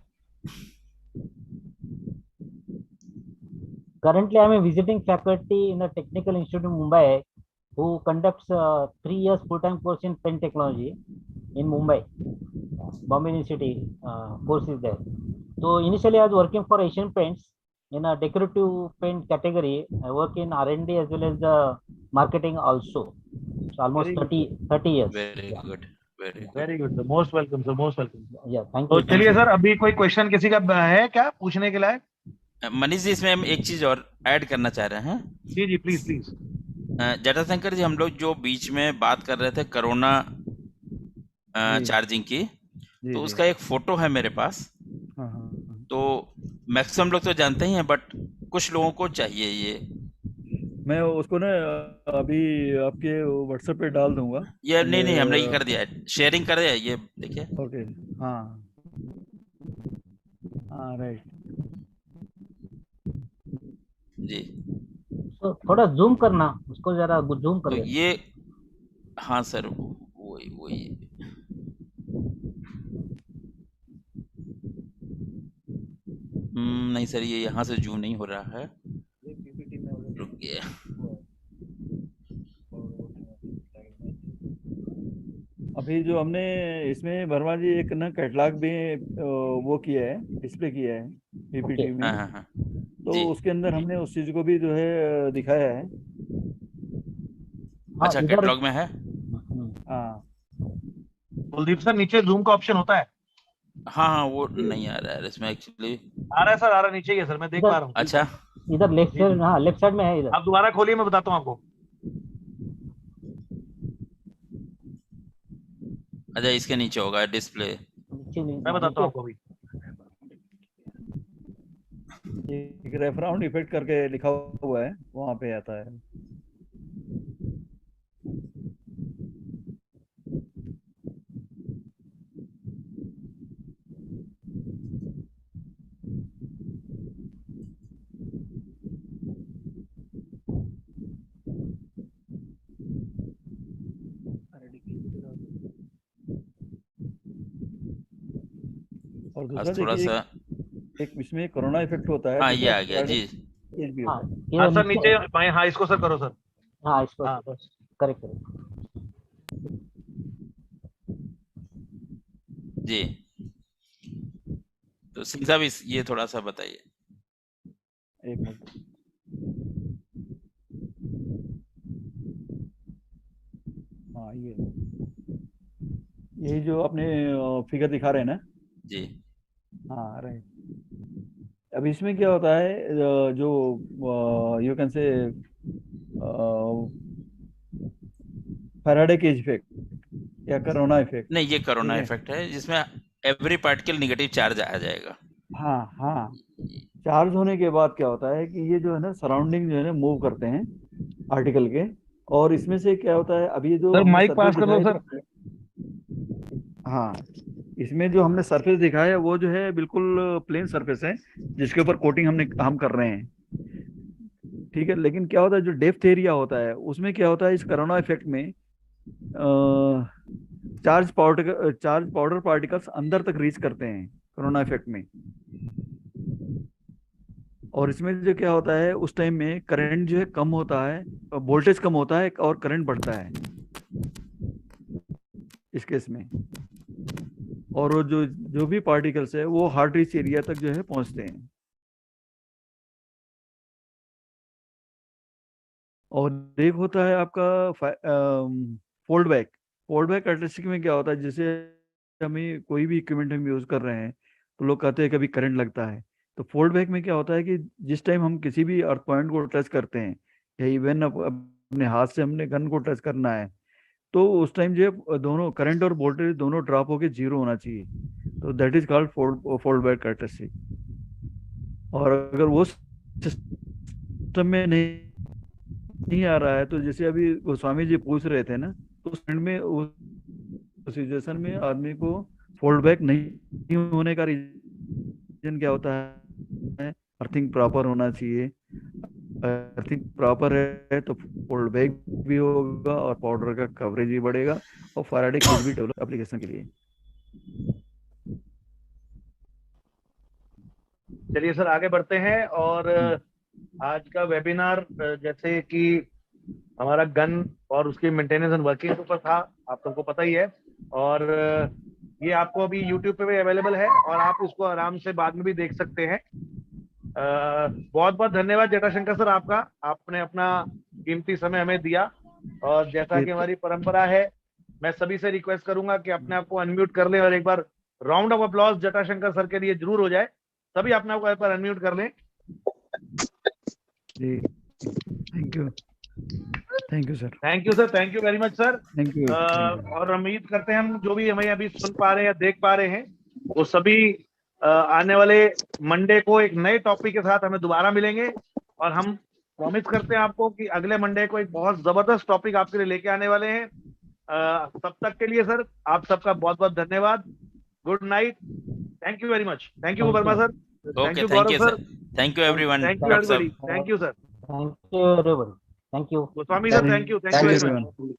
Currently, I am a visiting faculty in the Technical Institute of Mumbai, who conducts 3 years full-time course in pen technology in Mumbai. Bombay University course is there. So initially, I was working for Asian Paints in a decorative paint category. I work in R&D as well as the marketing also. So almost Very 30 years. Very Yeah, good, very good. Very good sir, most welcome sir, most welcome. yeah, thank तो you. चलिए sir, अभी कोई question किसी का है क्या पूछने के लायक? मनीष जी, इसमें हम एक चीज और ऐड करना चाह रहे हैं। जी जी, प्लीज प्लीज। जटाशंकर जी, हम लोग जो बीच में बात कर रहे थे कोरोना जी चार्जिंग की, जी तो जी। उसका एक फोटो है मेरे पास। हाँ हाँ हाँ। तो मैक्सिमम लोग तो जानते ही हैं, बट कुछ लोगों को चाहिए ये। मैं उसको ना अभी आपके व्हाट्सएप पे डाल दूंगा। ये नहीं, हमने ये कर दिया है, शेयरिंग कर दिया है, ये देखिए। ओके। हाँ हाँ, राइट। जी, So थोड़ा जूम करना, उसको जरा जूम कर तो देना। ये, हाँ सर, वही वही। नहीं सर, ये यहाँ से जूम नहीं हो रहा है, रुक गया। अभी जो हमने इसमें वर्मा जी एक ना कैटलॉग भी वो किया है, डिस्प्ले किया है पीपीटी Okay. में। हाँ हाँ हाँ, तो जी। उसके अंदर हमने उस चीज को भी जो है दिखाया है। हाँ अच्छा, इधर। कैटलॉग में है। हाँ कुलदीप सर, नीचे जूम का ऑप्शन होता है? हाँ, वो नहीं आ रहा है इसमें एक्चुअली। आ रहा है सर, आ रहा है, नीचे ही है सर, मैं देख पा रहा हूँ। अच्छा, इधर लेफ्ट साइड, हाँ लेफ्ट साइड में है इधर। आप दोबारा खोलिए, मैं बताता हूँ आपको। अच्छा, इसके नीचे होगा डिस्प्ले। मैं बताता हूँ आपको अभी। एक रेफराउंड इफेक्ट करके लिखा हुआ है, वहां पे आता है। और दूसरा थोड़ा देखिए, सा, एक इसमें कोरोना इफेक्ट होता है। हाँ ये आ गया जी। चेंज भी हाँ होता है। हाँ इधर सर, नीचे। हाँ, इसको सर करो सर। हाँ इसको हाँ। Correct correct. जी, तो सिंह साहब ये थोड़ा सा बताइए। एक मिनट। हाँ, यही जो अपने फिगर दिखा रहे हैं ना। जी, हाँ, राइट। अब इसमें क्या होता है, जो you can say Faraday cage effect या कोरोना इफेक्ट। नहीं, ये कोरोना ठीक है। इफेक्ट है जिसमें एवरी पार्टिकल नेगेटिव चार्ज आ जाएगा। हाँ हाँ, चार्ज होने के बाद क्या होता है कि ये जो है ना सराउंडिंग जो है ना मूव करते हैं आर्टिकल के। और इसमें से क्या होता है, अभी जो सर हमने माइक सरफेस पास कर लो दिखाया सर। हाँ, इसमें जो हमने सरफेस दिखाया है वो जो है बिल्कुल प्लेन सरफेस है, जिसके ऊपर कोटिंग हम कर रहे हैं। ठीक है। लेकिन क्या होता है, जो डेप्थ एरिया होता है उसमें क्या होता है, इस कोरोना इफेक्ट में चार्ज पाउडर पार्टिकल्स अंदर तक रीच करते हैं कोरोना इफेक्ट में। और इसमें जो क्या होता है, उस टाइम में करंट जो है कम होता है, वोल्टेज कम होता है और करंट बढ़ता है इस केस में। और वो जो भी पार्टिकल्स है वो हार्ड रीच एरिया तक जो है पहुंचते हैं। और एक होता है आपका fold back. Fold back characteristic में क्या होता है, जैसे हमें कोई भी इक्विपमेंट हम यूज कर रहे हैं तो लोग कहते हैं कभी करंट लगता है। तो फोल्ड बैक में क्या होता है कि जिस टाइम हम किसी भी अर्थ पॉइंट को टच करते हैं, या इवन अपने हाथ से हमने गन को टच करना है, तो उस टाइम जो है दोनों करंट और वोल्टेज दोनों ड्रॉप होके जीरो होना चाहिए, तो that is called fold back characteristic. और अगर वो सिस्टम में नहीं आ रहा है, तो जैसे अभी गोस्वामी जी पूछ रहे थे ना, तो उस में उस सिचुएशन में आदमी को फोल्ड बैक नहीं होने का रीजन क्या होता है? अर्थिंग प्रॉपर होना चाहिए। अर्थिंग प्रॉपर है तो फोल्ड बैक भी होगा और पाउडर का कवरेज भी बढ़ेगा और फैराडे केज भी डेवलप एप्लीकेशन के लिए। चलिए सर आगे बढ़ते हैं। और आज का वेबिनार जैसे कि हमारा गन और उसकी मेंटेनेंस एंड वर्किंग के ऊपर था, आप सबको पता ही है। और ये आपको अभी YouTube पे भी अवेलेबल है और आप इसको आराम से बाद में भी देख सकते हैं। बहुत बहुत धन्यवाद जटाशंकर सर आपका, आपने अपना कीमती समय हमें दिया। और जैसा कि हमारी परंपरा है, मैं सभी से रिक्वेस्ट करूंगा कि अपने आप को अनम्यूट कर लें और एक बार round of applause Jatashankar sir के लिए जरूर हो जाए। सभी अपने आप को एक बार अनम्यूट कर लें। जी thank you sir. Thank you sir, thank you very much sir. Thank you. और उम्मीद करते हैं हम जो भी हमें अभी सुन पा रहे हैं या देख पा रहे हैं, वो सभी आने वाले मंडे को एक नए टॉपिक के साथ हमें दोबारा मिलेंगे। और हम प्रॉमिस करते हैं आपको कि अगले मंडे को एक बहुत जबरदस्त टॉपिक आपके लिए लेके आने वाले हैं। तब तक के लिए सर आप सबका बहुत बहुत धन्यवाद। Good night, thank you very much. Thank you Verma sir, thank you Gaurav sir, thank you everyone, thank you everybody, thank you sir, thank you everybody, thank you Goswami sir, thank you very much.